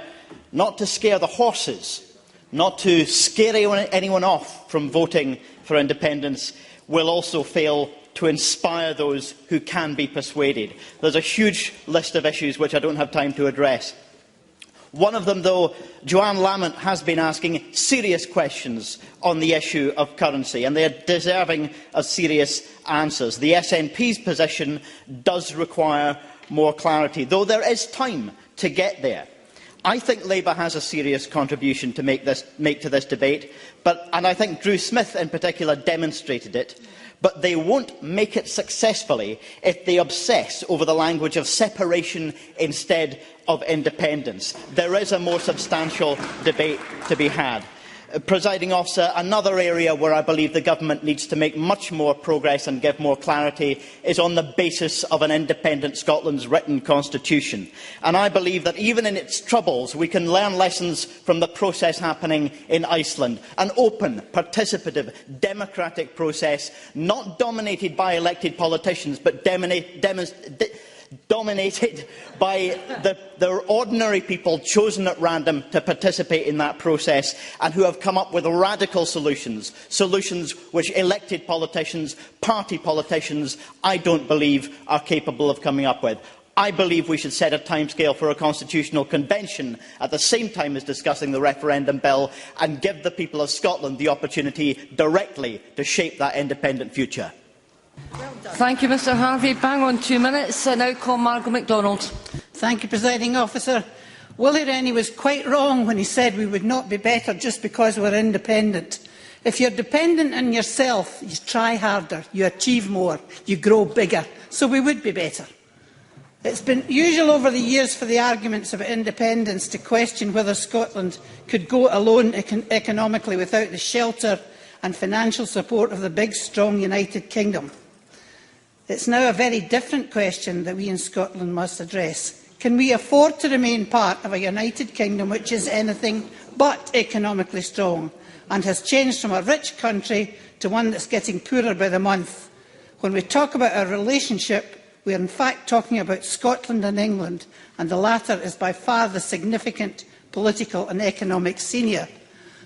not to scare the horses, not to scare anyone off from voting for independence, will also fail to inspire those who can be persuaded. There's a huge list of issues which I don't have time to address. One of them, though, Joanne Lamont has been asking serious questions on the issue of currency, and they are deserving of serious answers. The SNP's position does require more clarity, though there is time to get there. I think Labour has a serious contribution to make to this debate, and I think Drew Smith in particular demonstrated it. But they won't make it successfully if they obsess over the language of separation instead of independence. There is a more substantial debate to be had. Presiding Officer, another area where I believe the Government needs to make much more progress and give more clarity is on the basis of an independent Scotland's written constitution. And I believe that even in its troubles, we can learn lessons from the process happening in Iceland. An open, participative, democratic process, not dominated by elected politicians, but dominated by the ordinary people chosen at random to participate in that process and who have come up with radical solutions, solutions which elected politicians, party politicians, I don't believe are capable of coming up with. I believe we should set a timescale for a constitutional convention at the same time as discussing the referendum bill and give the people of Scotland the opportunity directly to shape that independent future. Thank you, Mr Harvie. Bang on 2 minutes. I now call Margo MacDonald. Thank you, Presiding Officer. Willie Rennie was quite wrong when he said we would not be better just because we're independent. If you're dependent on yourself, you try harder, you achieve more, you grow bigger. So we would be better. It's been usual over the years for the arguments about independence to question whether Scotland could go alone economically without the shelter and financial support of the big, strong United Kingdom. It's now a very different question that we in Scotland must address. Can we afford to remain part of a United Kingdom which is anything but economically strong and has changed from a rich country to one that's getting poorer by the month? When we talk about our relationship, we are in fact talking about Scotland and England, and the latter is by far the significant political and economic senior.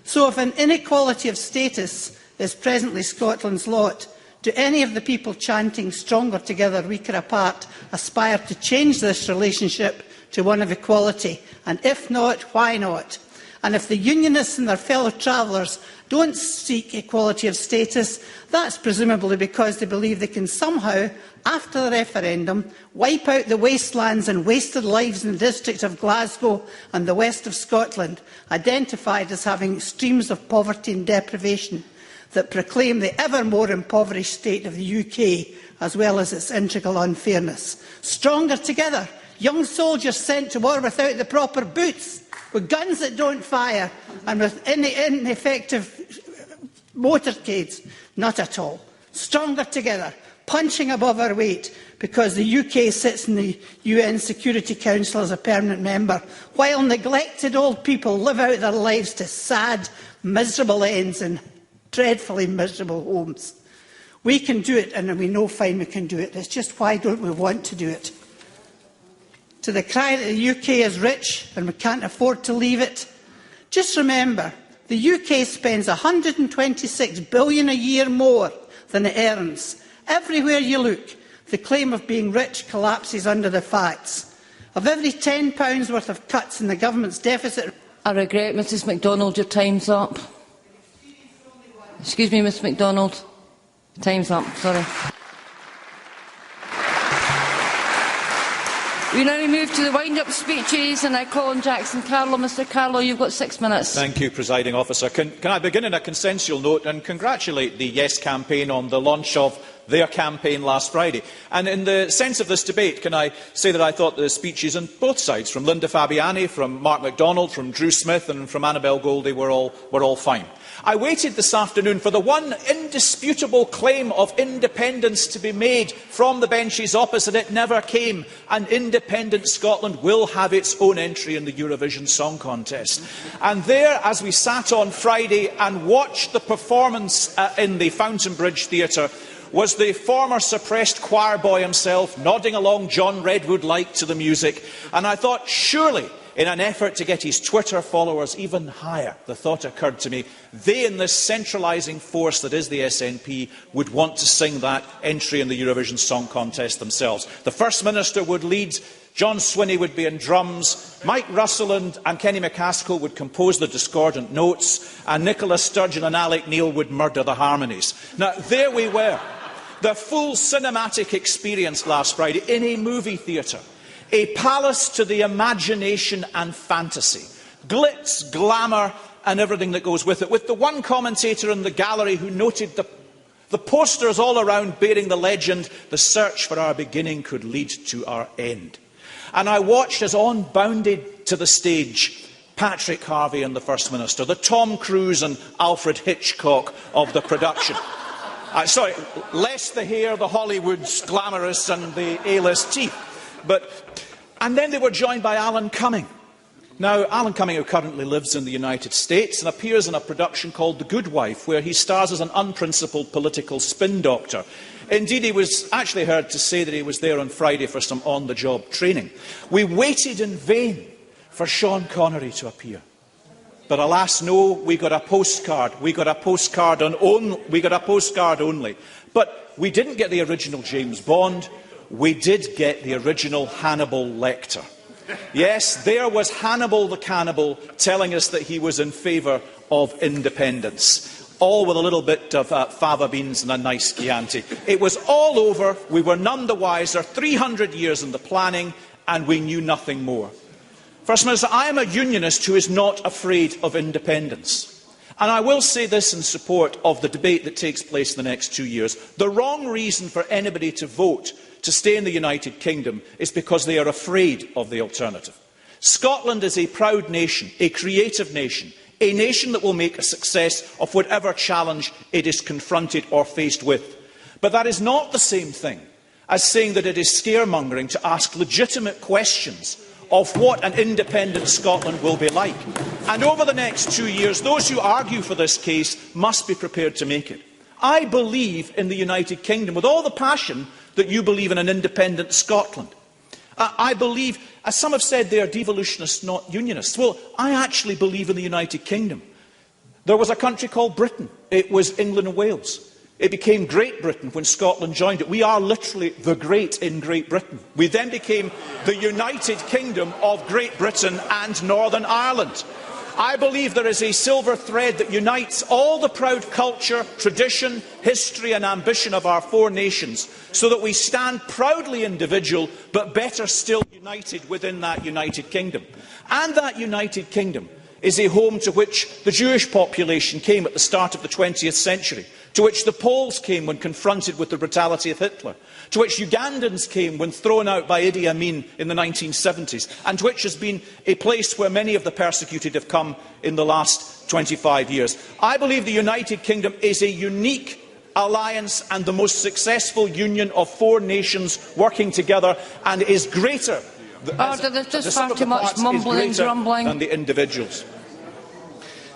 So if an inequality of status is presently Scotland's lot, do any of the people chanting stronger together, weaker apart, aspire to change this relationship to one of equality? And if not, why not? And if the Unionists and their fellow travellers don't seek equality of status, that's presumably because they believe they can somehow, after the referendum, wipe out the wastelands and wasted lives in the district of Glasgow and the west of Scotland, identified as having streams of poverty and deprivation that proclaim the ever more impoverished state of the UK, as well as its integral unfairness. Stronger together, young soldiers sent to war without the proper boots, with guns that don't fire, and with ineffective motorcades. Not at all. Stronger together, punching above our weight, because the UK sits in the UN Security Council as a permanent member, while neglected old people live out their lives to sad, miserable ends in dreadfully miserable homes. We can do it, and we know fine we can do it. It's just why don't we want to do it? To the cry that the UK is rich and we can't afford to leave it, just remember, the UK spends £126 billion a year more than it earns. Everywhere you look, the claim of being rich collapses under the facts. Of every £10 worth of cuts in the government's deficit... I regret, Mrs MacDonald, your time's up. Excuse me, Ms MacDonald. Time's up, sorry. We now move to the wind-up speeches, and I call on Jackson CARLAW. Mr CARLAW, you've got 6 minutes. Thank you, Presiding Officer. Can I begin on a consensual note and congratulate the Yes campaign on the launch of their campaign last Friday. And in the sense of this debate, can I say that I thought the speeches on both sides, from Linda Fabiani, from Mark MacDonald, from Drew Smith and from ANNABEL GOLDIE, were all fine. I waited this afternoon for the one indisputable claim of independence to be made from the benches opposite. It never came, and independent Scotland will have its own entry in the Eurovision Song Contest. And there, as we sat on Friday and watched the performance in the Fountain Bridge Theatre, was the former suppressed choir boy himself, nodding along John Redwood-like to the music. And I thought, surely, in an effort to get his Twitter followers even higher, the thought occurred to me, they in this centralising force that is the SNP would want to sing that entry in the Eurovision Song Contest themselves. The First Minister would lead, John Swinney would be in drums, Mike Russell and Kenny McCaskill would compose the discordant notes, and NICOLA STURGEON and Alec Neil would murder the harmonies. Now, there we were, the full cinematic experience last Friday in a movie theatre. A palace to the imagination and fantasy. Glitz, glamour and everything that goes with it. With the one commentator in the gallery who noted the posters all around bearing the legend, "The search for our beginning could lead to our end." And I watched as on bounded to the stage Patrick Harvie and the First Minister, the Tom Cruise and Alfred Hitchcock of the production. Sorry, less the hair, the Hollywood's glamorous and the A-list teeth. And then they were joined by Alan Cumming. Now, Alan Cumming, who currently lives in the United States and appears in a production called The Good Wife, where he stars as an unprincipled political spin doctor. Indeed, he was actually heard to say that he was there on Friday for some on-the-job training. We waited in vain for Sean Connery to appear. But alas, no, we got a postcard. We got a postcard only. But we didn't get the original James Bond. We did get the original Hannibal Lecter. Yes, there was Hannibal the Cannibal telling us that he was in favour of independence, all with a little bit of fava beans and a nice Chianti. It was all over. We were none the wiser. 300 years in the planning, and we knew nothing more. First Minister, I am a unionist who is not afraid of independence. And I will say this in support of the debate that takes place in the next 2 years. The wrong reason for anybody to vote to stay in the United Kingdom is because they are afraid of the alternative. Scotland is a proud nation, a creative nation, a nation that will make a success of whatever challenge it is confronted or faced with. But that is not the same thing as saying that it is scaremongering to ask legitimate questions of what an independent Scotland will be like. And over the next 2 years, those who argue for this case must be prepared to make it. I believe in the United Kingdom with all the passion that you believe in an independent Scotland. I believe, as some have said, they are devolutionists, not unionists. Well, I actually believe in the United Kingdom. There was a country called Britain. It was England and Wales. It became Great Britain when Scotland joined it. We are literally the great in Great Britain. We then became the United Kingdom of Great Britain and Northern Ireland. I believe there is a silver thread that unites all the proud culture, tradition, history and ambition of our four nations, so that we stand proudly individual, but better still united within that United Kingdom. And that United Kingdom is a home to which the Jewish population came at the start of the 20th century, to which the Poles came when confronted with the brutality of Hitler, to which Ugandans came when thrown out by Idi Amin in the 1970s, and to which has been a place where many of the persecuted have come in the last 25 years. I believe the United Kingdom is a unique alliance and the most successful union of four nations working together, and is greater there's just far too much mumbling and grumbling than the individuals.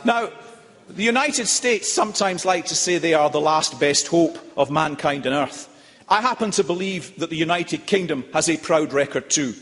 Now, the United States sometimes like to say they are the last best hope of mankind on earth. I happen to believe that the United Kingdom has a proud record too.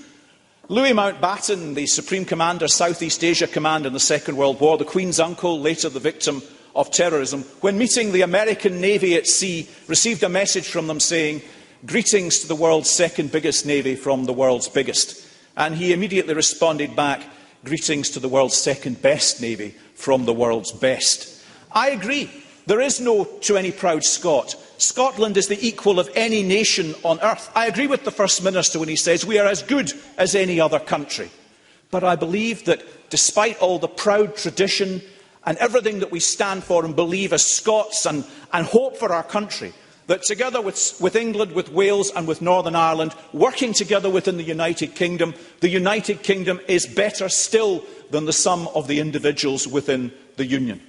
Louis Mountbatten, the Supreme Commander, South East Asia Command in the Second World War, the Queen's uncle, later the victim of terrorism, when meeting the American Navy at sea, received a message from them saying, "Greetings to the world's second biggest navy from the world's biggest." And he immediately responded back, "Greetings to the world's second best navy from the world's best." I agree. There is no "to any proud Scot." Scotland is the equal of any nation on earth. I agree with the First Minister when he says we are as good as any other country. But I believe that despite all the proud tradition and everything that we stand for and believe as Scots and hope for our country, that together with England, with Wales and with Northern Ireland, working together within the United Kingdom is better still than the sum of the individuals within the Union.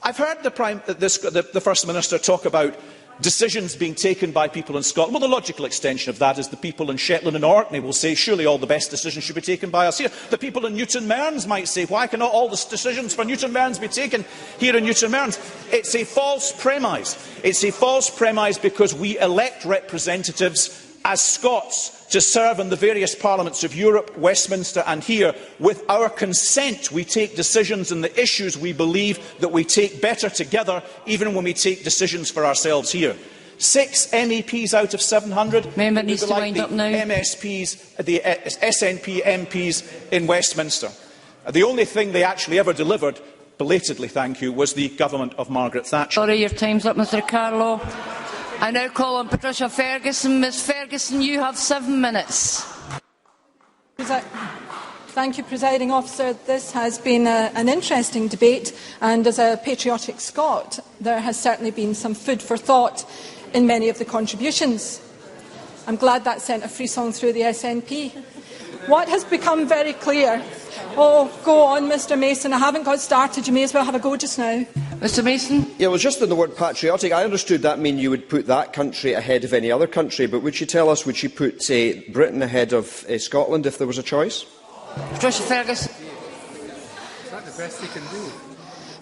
I've heard the First Minister talk about decisions being taken by people in Scotland. Well, the logical extension of that is the people in Shetland and Orkney will say, surely all the best decisions should be taken by us here. The people in Newton Mearns might say, why cannot all the decisions for Newton Mearns be taken here in Newton Mearns? It's a false premise. It's a false premise because we elect representatives as Scots to serve in the various parliaments of Europe, Westminster and here. With our consent, we take decisions on the issues we believe that we take better together, even when we take decisions for ourselves here. 6 MEPs out of 700. Member needs to wind up now. MSPs, the SNP MPs in Westminster. The only thing they actually ever delivered, belatedly thank you, was the government of Margaret Thatcher. Sorry, your time's up, Mr Carlaw. I now call on Patricia Ferguson. Ms Ferguson, you have 7 minutes. Thank you, Presiding Officer. This has been an interesting debate, and as a patriotic Scot, there has certainly been some food for thought in many of the contributions. I'm glad that sent a frisson through the SNP. What has become very clear Oh, go on, Mr Mason. I haven't got started. You may as well have a go just now. Mr Mason? Yeah, well, just in the word patriotic, I understood that mean you would put that country ahead of any other country, but would you tell us, would you put, say, Britain ahead of Scotland if there was a choice? Patricia Ferguson. Is that the best you can do?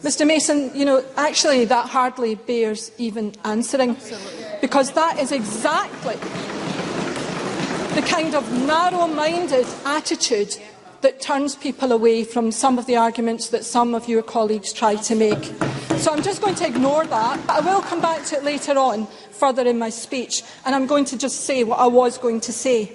Mr Mason, actually that hardly bears even answering, because that is exactly the kind of narrow-minded attitude that turns people away from some of the arguments that some of your colleagues try to make. So I'm just going to ignore that, but I will come back to it later on, further in my speech, and I'm going to just say what I was going to say,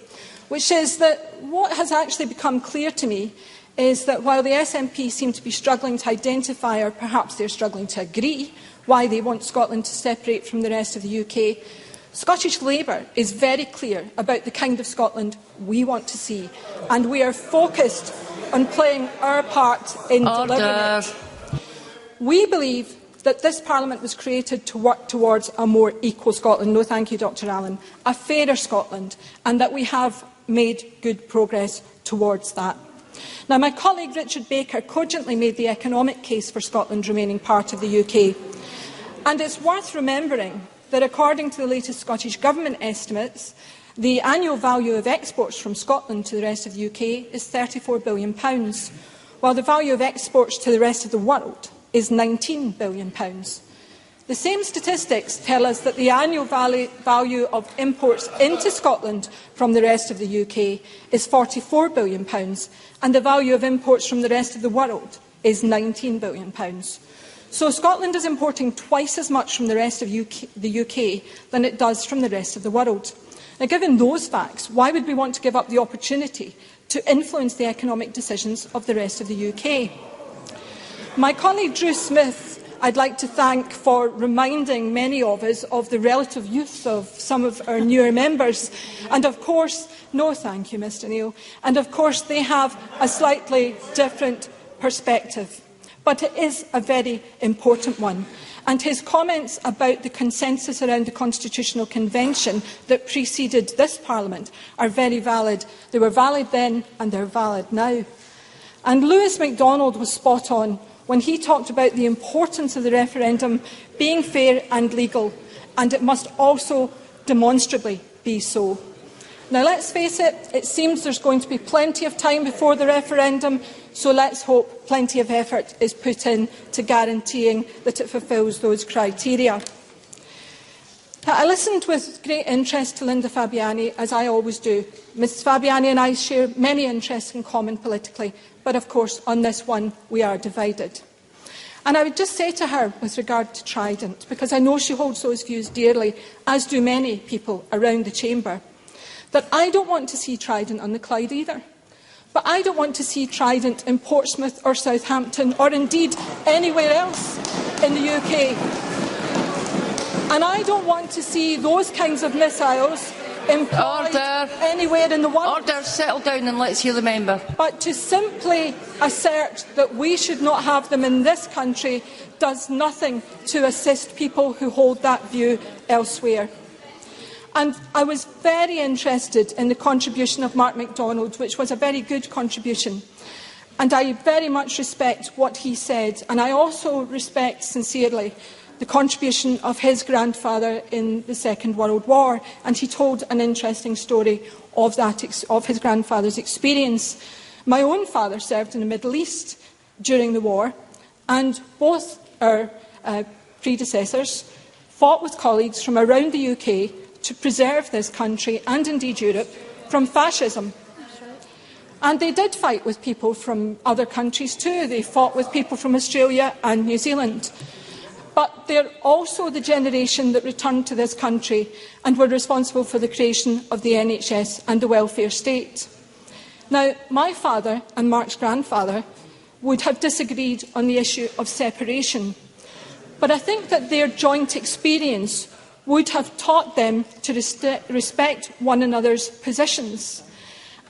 which is that what has actually become clear to me is that while the SNP seem to be struggling to identify, or perhaps they're struggling to agree, why they want Scotland to separate from the rest of the UK, Scottish Labour is very clear about the kind of Scotland we want to see, and we are focused on playing our part in delivering it. We believe that this Parliament was created to work towards a more equal Scotland. No, thank you, Dr Allen. A fairer Scotland, and that we have made good progress towards that. Now, my colleague Richard Baker cogently made the economic case for Scotland remaining part of the UK. And it's worth remembering that according to the latest Scottish Government estimates, the annual value of exports from Scotland to the rest of the UK is £34 billion, while the value of exports to the rest of the world is £19 billion. The same statistics tell us that the annual value of imports into Scotland from the rest of the UK is £44 billion, and the value of imports from the rest of the world is £19 billion. So Scotland is importing twice as much from the rest of the UK than it does from the rest of the world. Now, given those facts, why would we want to give up the opportunity to influence the economic decisions of the rest of the UK? My colleague Drew Smith, I'd like to thank for reminding many of us of the relative youth of some of our newer members. And of course, no thank you, Mr Neil, and of course they have a slightly different perspective. But it is a very important one. And his comments about the consensus around the Constitutional Convention that preceded this Parliament are very valid. They were valid then and they're valid now. And Lewis MacDonald was spot on when he talked about the importance of the referendum being fair and legal, and it must also demonstrably be so. Now, let's face it, it seems there's going to be plenty of time before the referendum, so let's hope plenty of effort is put in to guaranteeing that it fulfils those criteria. Now, I listened with great interest to Linda Fabiani, as I always do. Mrs Fabiani and I share many interests in common politically, but of course on this one we are divided. And I would just say to her with regard to Trident, because I know she holds those views dearly, as do many people around the chamber, that I don't want to see Trident on the Clyde either. But I don't want to see Trident in Portsmouth or Southampton or indeed anywhere else in the UK. And I don't want to see those kinds of missiles employed anywhere in the world. Order, settle down and let's hear the member. But to simply assert that we should not have them in this country does nothing to assist people who hold that view elsewhere. And I was very interested in the contribution of Mark MacDonald, which was a very good contribution. And I very much respect what he said. And I also respect sincerely the contribution of his grandfather in the Second World War. And he told an interesting story of his grandfather's experience. My own father served in the Middle East during the war, and both our predecessors fought with colleagues from around the UK to preserve this country, and indeed Europe, from fascism. And they did fight with people from other countries too. They fought with people from Australia and New Zealand. But they're also the generation that returned to this country and were responsible for the creation of the NHS and the welfare state. Now, my father and Mark's grandfather would have disagreed on the issue of separation, but I think that their joint experience would have taught them to respect one another's positions.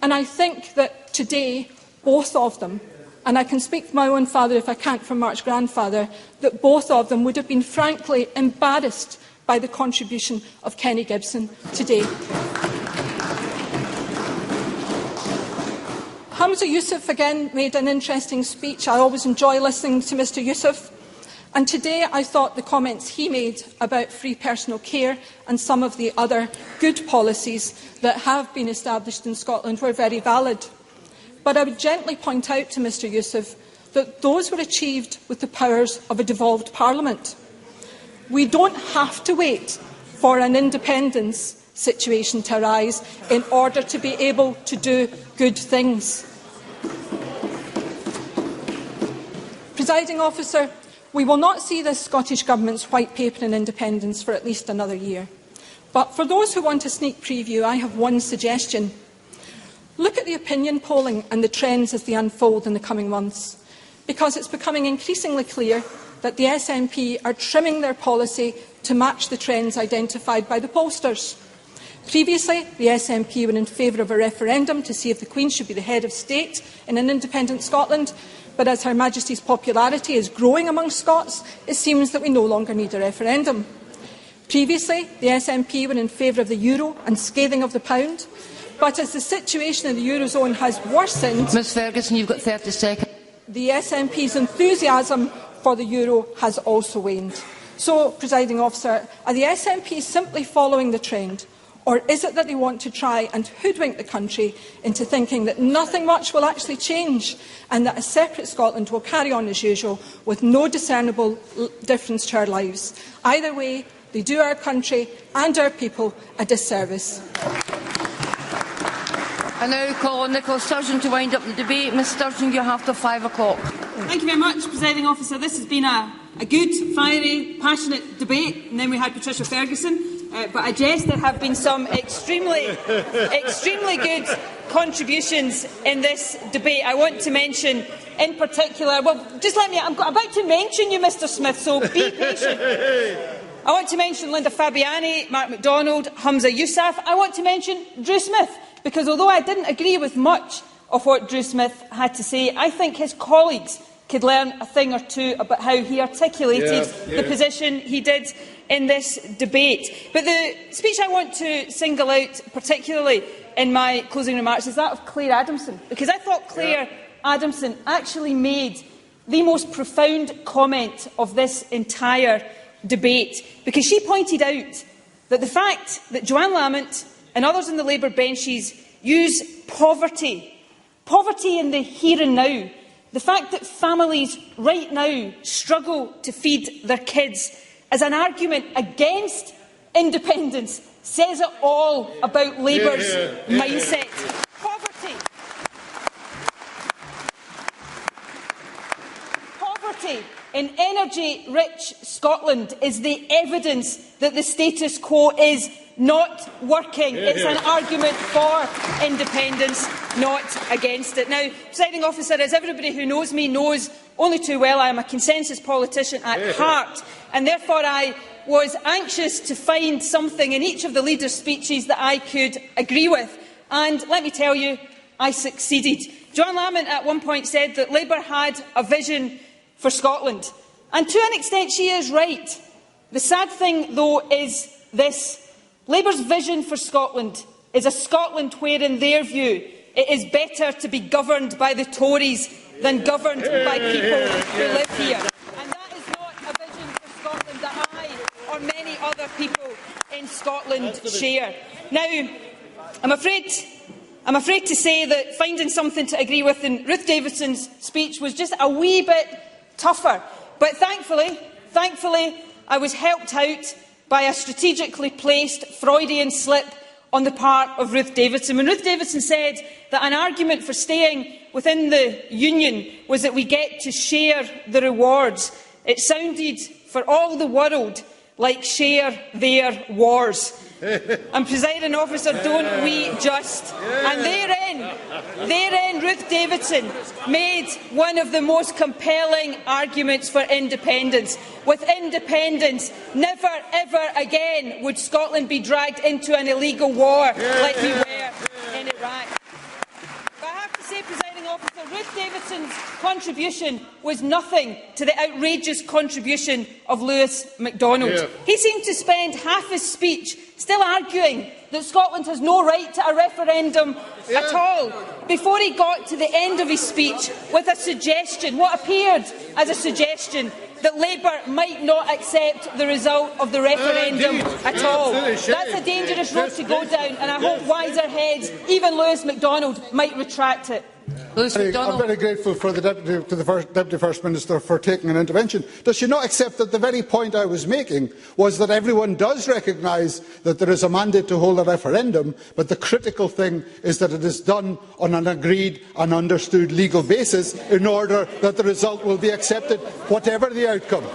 And I think that today, both of them, and I can speak for my own father if I can't for Mark's grandfather, that both of them would have been frankly embarrassed by the contribution of Kenny Gibson today. Hamza Yousaf again made an interesting speech. I always enjoy listening to Mr Yousaf. And today I thought the comments he made about free personal care and some of the other good policies that have been established in Scotland were very valid. But I would gently point out to Mr Yousaf that those were achieved with the powers of a devolved Parliament. We don't have to wait for an independence situation to arise in order to be able to do good things. Presiding Officer, we will not see this Scottish Government's white paper on independence for at least another year. But for those who want a sneak preview, I have one suggestion. Look at the opinion polling and the trends as they unfold in the coming months, because it's becoming increasingly clear that the SNP are trimming their policy to match the trends identified by the pollsters. Previously, the SNP were in favour of a referendum to see if the Queen should be the head of state in an independent Scotland, but as Her Majesty's popularity is growing among Scots, it seems that we no longer need a referendum. Previously, the SNP were in favour of the euro and scathing of the pound, but as the situation in the Eurozone has worsened, Ms Ferguson, you've got 30 seconds. The SNP's enthusiasm for the euro has also waned. So, Presiding Officer, are the SNP simply following the trend, or is it that they want to try and hoodwink the country into thinking that nothing much will actually change and that a separate Scotland will carry on as usual with no discernible difference to our lives? Either way, they do our country and our people a disservice. I now call on NICOLA STURGEON to wind up the debate. Ms Sturgeon, you have till 5 o'clock. Thank you very much, Presiding Officer. This has been a good, fiery, passionate debate. And then we had Patricia Ferguson. But I jest there have been some extremely good contributions in this debate. I want to mention in particular, well, just let me, I'm about to mention you, Mr Smith, so be patient. I want to mention Linda Fabiani, Mark MacDonald, Hamza Yousaf. I want to mention Drew Smith, because although I didn't agree with much of what Drew Smith had to say, I think his colleagues could learn a thing or two about how he articulated the position he did in this debate. But the speech I want to single out particularly in my closing remarks is that of Clare Adamson, because I thought Clare Adamson actually made the most profound comment of this entire debate, because she pointed out that the fact that Joanne Lamont and others in the Labour benches use poverty in the here and now, the fact that families right now struggle to feed their kids as an argument against independence says it all about Labour's mindset. Poverty in energy-rich Scotland is the evidence that the status quo is not working. It's an argument for independence, not against it. Now, Presiding Officer, as everybody who knows me knows only too well, I am a consensus politician at heart, and therefore I was anxious to find something in each of the leaders' speeches that I could agree with. And let me tell you, I succeeded. Joanne Lamont at one point said that Labour had a vision for Scotland. And to an extent she is right. The sad thing, though, is this. Labour's vision for Scotland is a Scotland where, in their view, it is better to be governed by the Tories than governed by people who live here. And that is not a vision for Scotland that I or many other people in Scotland share. Now, I'm afraid to say that finding something to agree with in Ruth Davidson's speech was just a wee bit tougher. But thankfully, I was helped out by a strategically placed Freudian slip on the part of Ruth Davidson. When Ruth Davidson said that an argument for staying within the Union was that we get to share the rewards, it sounded for all the world like share their wars. And, Presiding Officer, don't we just? And therein Ruth Davidson made one of the most compelling arguments for independence. With independence, never ever again would Scotland be dragged into an illegal war like we were in Iraq. But I have to say, Presiding Officer, Ruth Davidson Gibson's contribution was nothing to the outrageous contribution of Lewis MacDonald. Yeah. He seemed to spend half his speech still arguing that Scotland has no right to a referendum at all, before he got to the end of his speech with a suggestion, what appeared as a suggestion, that Labour might not accept the result of the referendum at all. That's a dangerous road to go down, and I hope wiser heads, even Lewis MacDonald, might retract it. I'm very grateful to the Deputy First Minister for taking an intervention. Does she not accept that the very point I was making was that everyone does recognise that there is a mandate to hold a referendum, but the critical thing is that it is done on an agreed and understood legal basis in order that the result will be accepted, whatever the outcome?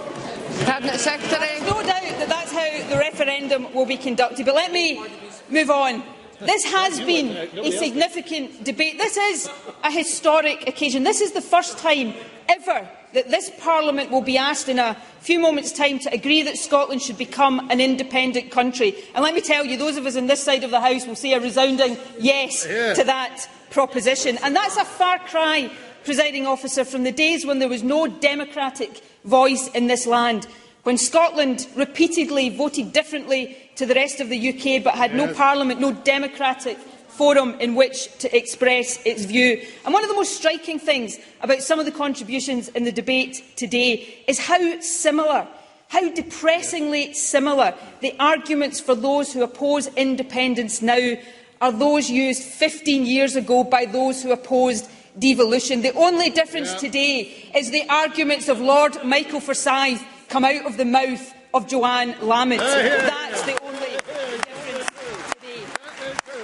Cabinet Secretary. No doubt that that's how the referendum will be conducted, but let me move on. This has been a significant debate. This is a historic occasion. This is the first time ever that this Parliament will be asked in a few moments' time to agree that Scotland should become an independent country. And let me tell you, those of us on this side of the House will say a resounding yes to that proposition. And that's a far cry, Presiding Officer, from the days when there was no democratic voice in this land, when Scotland repeatedly voted differently to the rest of the UK but had no parliament, no democratic forum in which to express its view. And one of the most striking things about some of the contributions in the debate today is how similar, how depressingly similar, the arguments for those who oppose independence now are those used 15 years ago by those who opposed devolution. The only difference today is the arguments of Lord Michael Forsyth come out of the mouth of Joanne Lamont. That's the only difference today.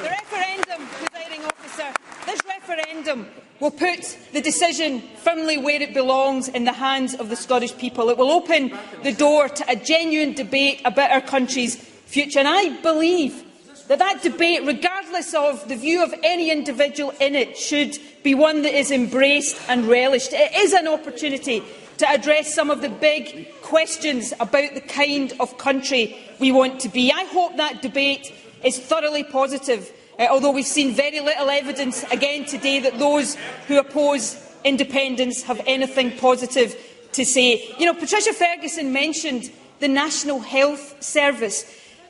The referendum, Presiding Officer, this referendum will put the decision firmly where it belongs, in the hands of the Scottish people. It will open the door to a genuine debate about our country's future. And I believe that that debate, regardless of the view of any individual in it, should be one that is embraced and relished. It is an opportunity to address some of the big questions about the kind of country we want to be. I hope that debate is thoroughly positive, although we've seen very little evidence again today that those who oppose independence have anything positive to say. You know, Patricia Ferguson mentioned the National Health Service.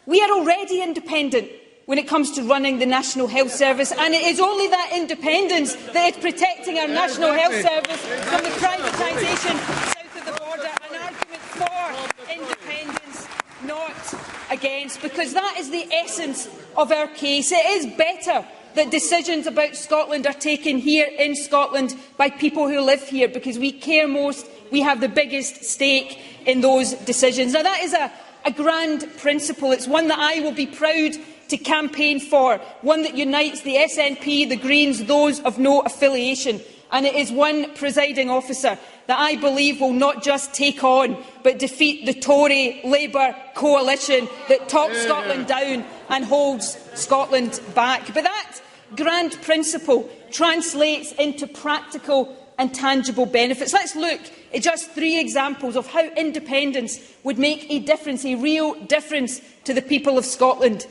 We are already independent when it comes to running the National Health Service, and it is only that independence that is protecting our National Health Service from the privatisation south of the border. An argument for independence, not against, because that is the essence of our case. It is better that decisions about Scotland are taken here in Scotland by people who live here, because we care most, we have the biggest stake in those decisions. Now, that is a grand principle. It's one that I will be proud to campaign for, one that unites the SNP, the Greens, those of no affiliation. And it is one, Presiding Officer, that I believe will not just take on but defeat the Tory Labour coalition that talks Scotland down and holds Scotland back. But that grand principle translates into practical and tangible benefits. Let's look at just 3 examples of how independence would make a difference, a real difference to the people of Scotland.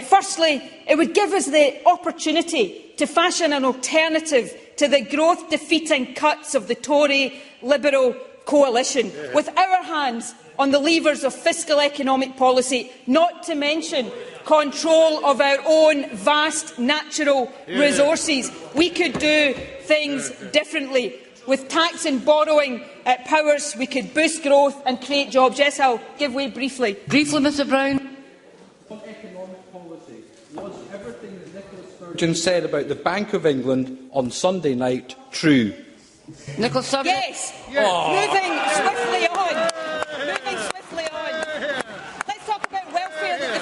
Firstly, it would give us the opportunity to fashion an alternative to the growth-defeating cuts of the Tory Liberal coalition, with our hands on the levers of fiscal economic policy, not to mention control of our own vast natural resources. We could do things differently. With tax and borrowing powers, we could boost growth and create jobs. Yes, I'll give way briefly. Briefly, Mr Brown. Was everything that Nicola Sturgeon said about the Bank of England on Sunday night true? Nicola Sturgeon? Yes. Moving swiftly on. Let's talk about welfare that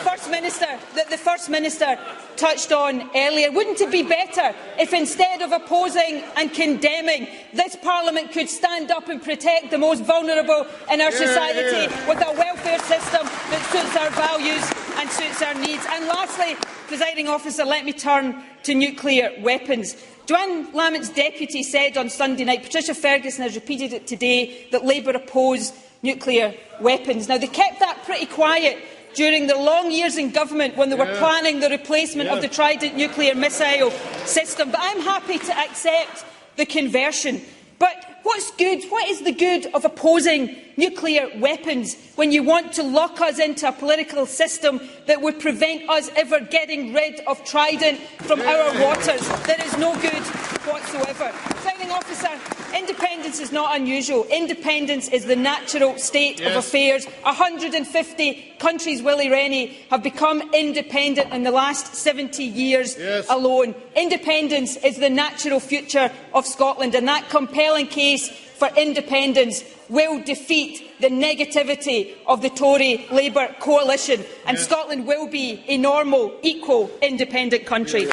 the First Minister touched on earlier. Wouldn't it be better if, instead of opposing and condemning, this Parliament could stand up and protect the most vulnerable in our society with a welfare system that suits our values and suits our needs? And lastly, Presiding Officer, let me turn to nuclear weapons. Joanne Lamont's deputy said on Sunday night, Patricia Ferguson has repeated it today, that Labour oppose nuclear weapons. Now, they kept that pretty quiet during the long years in government when they were planning the replacement of the Trident nuclear missile system, but I'm happy to accept the conversion. But what's good? What is the good of opposing nuclear weapons when you want to lock us into a political system that would prevent us ever getting rid of Trident from our waters? There is no good whatsoever. Presiding Officer, independence is not unusual. Independence is the natural state of affairs. 150 countries, Willie Rennie, have become independent in the last 70 years alone. Independence is the natural future of Scotland, and that compelling case for independence will defeat the negativity of the Tory-Labour coalition, and Scotland will be a normal, equal, independent country.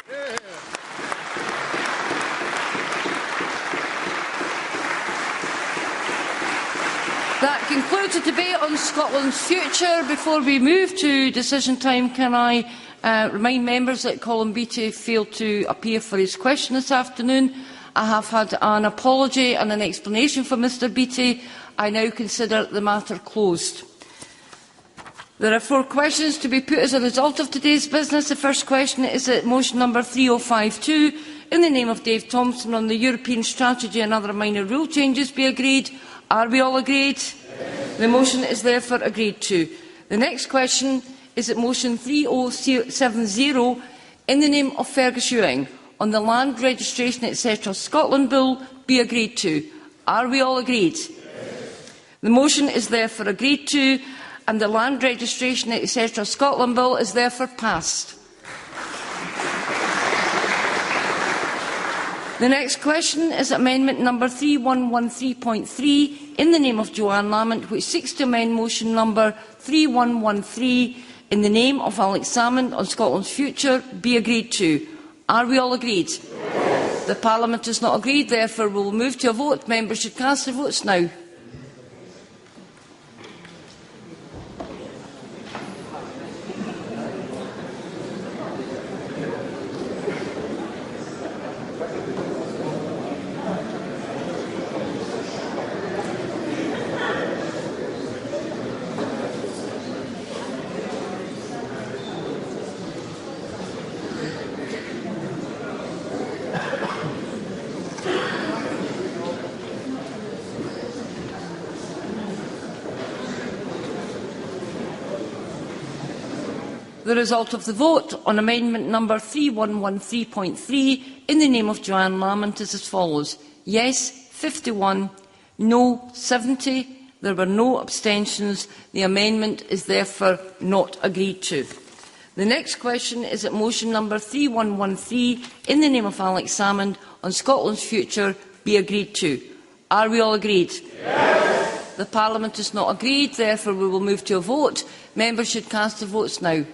That concludes the debate on Scotland's future. Before we move to decision time, can I remind members that Colin Beattie failed to appear for his question this afternoon. I have had an apology and an explanation from Mr Beattie. I now consider the matter closed. There are 4 questions to be put as a result of today's business. The first question is that motion number 3052, in the name of Dave Thompson, on the European strategy and other minor rule changes be agreed. Are we all agreed? Yes. The motion is therefore agreed to. The next question is that motion 3070, in the name of FERGUSON, on the Land Registration etc. Scotland Bill be agreed to. Are we all agreed? Yes. The motion is therefore agreed to, and the Land Registration etc. Scotland Bill is therefore passed. The next question is amendment number 3113.3 in the name of Joanne Lamont, which seeks to amend motion number 3113 in the name of Alex Salmond on Scotland's future be agreed to. Are we all agreed? Yes. The Parliament is not agreed, therefore we will move to a vote. Members should cast their votes now. The result of the vote on amendment number 3113.3 in the name of Joanne Lamont is as follows. Yes, 51. No, 70. There were no abstentions. The amendment is therefore not agreed to. The next question is that motion number 3113 in the name of Alex Salmond on Scotland's future be agreed to. Are we all agreed? Yes. The Parliament is not agreed, therefore we will move to a vote. Members should cast their votes now.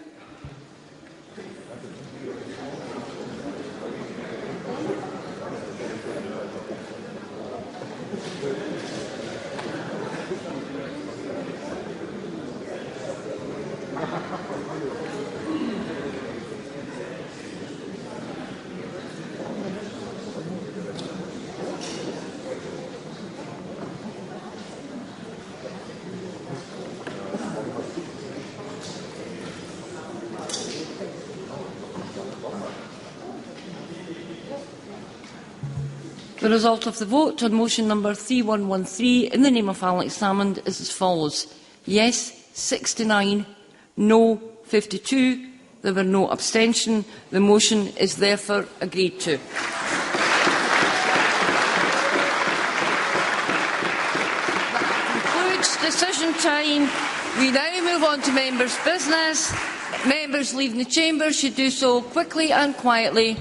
The result of the vote on motion number 3113 in the name of Alex Salmond is as follows. Yes, 69. No, 52. There were no abstentions. The motion is therefore agreed to. That concludes decision time. We now move on to members' business. Members leaving the chamber should do so quickly and quietly.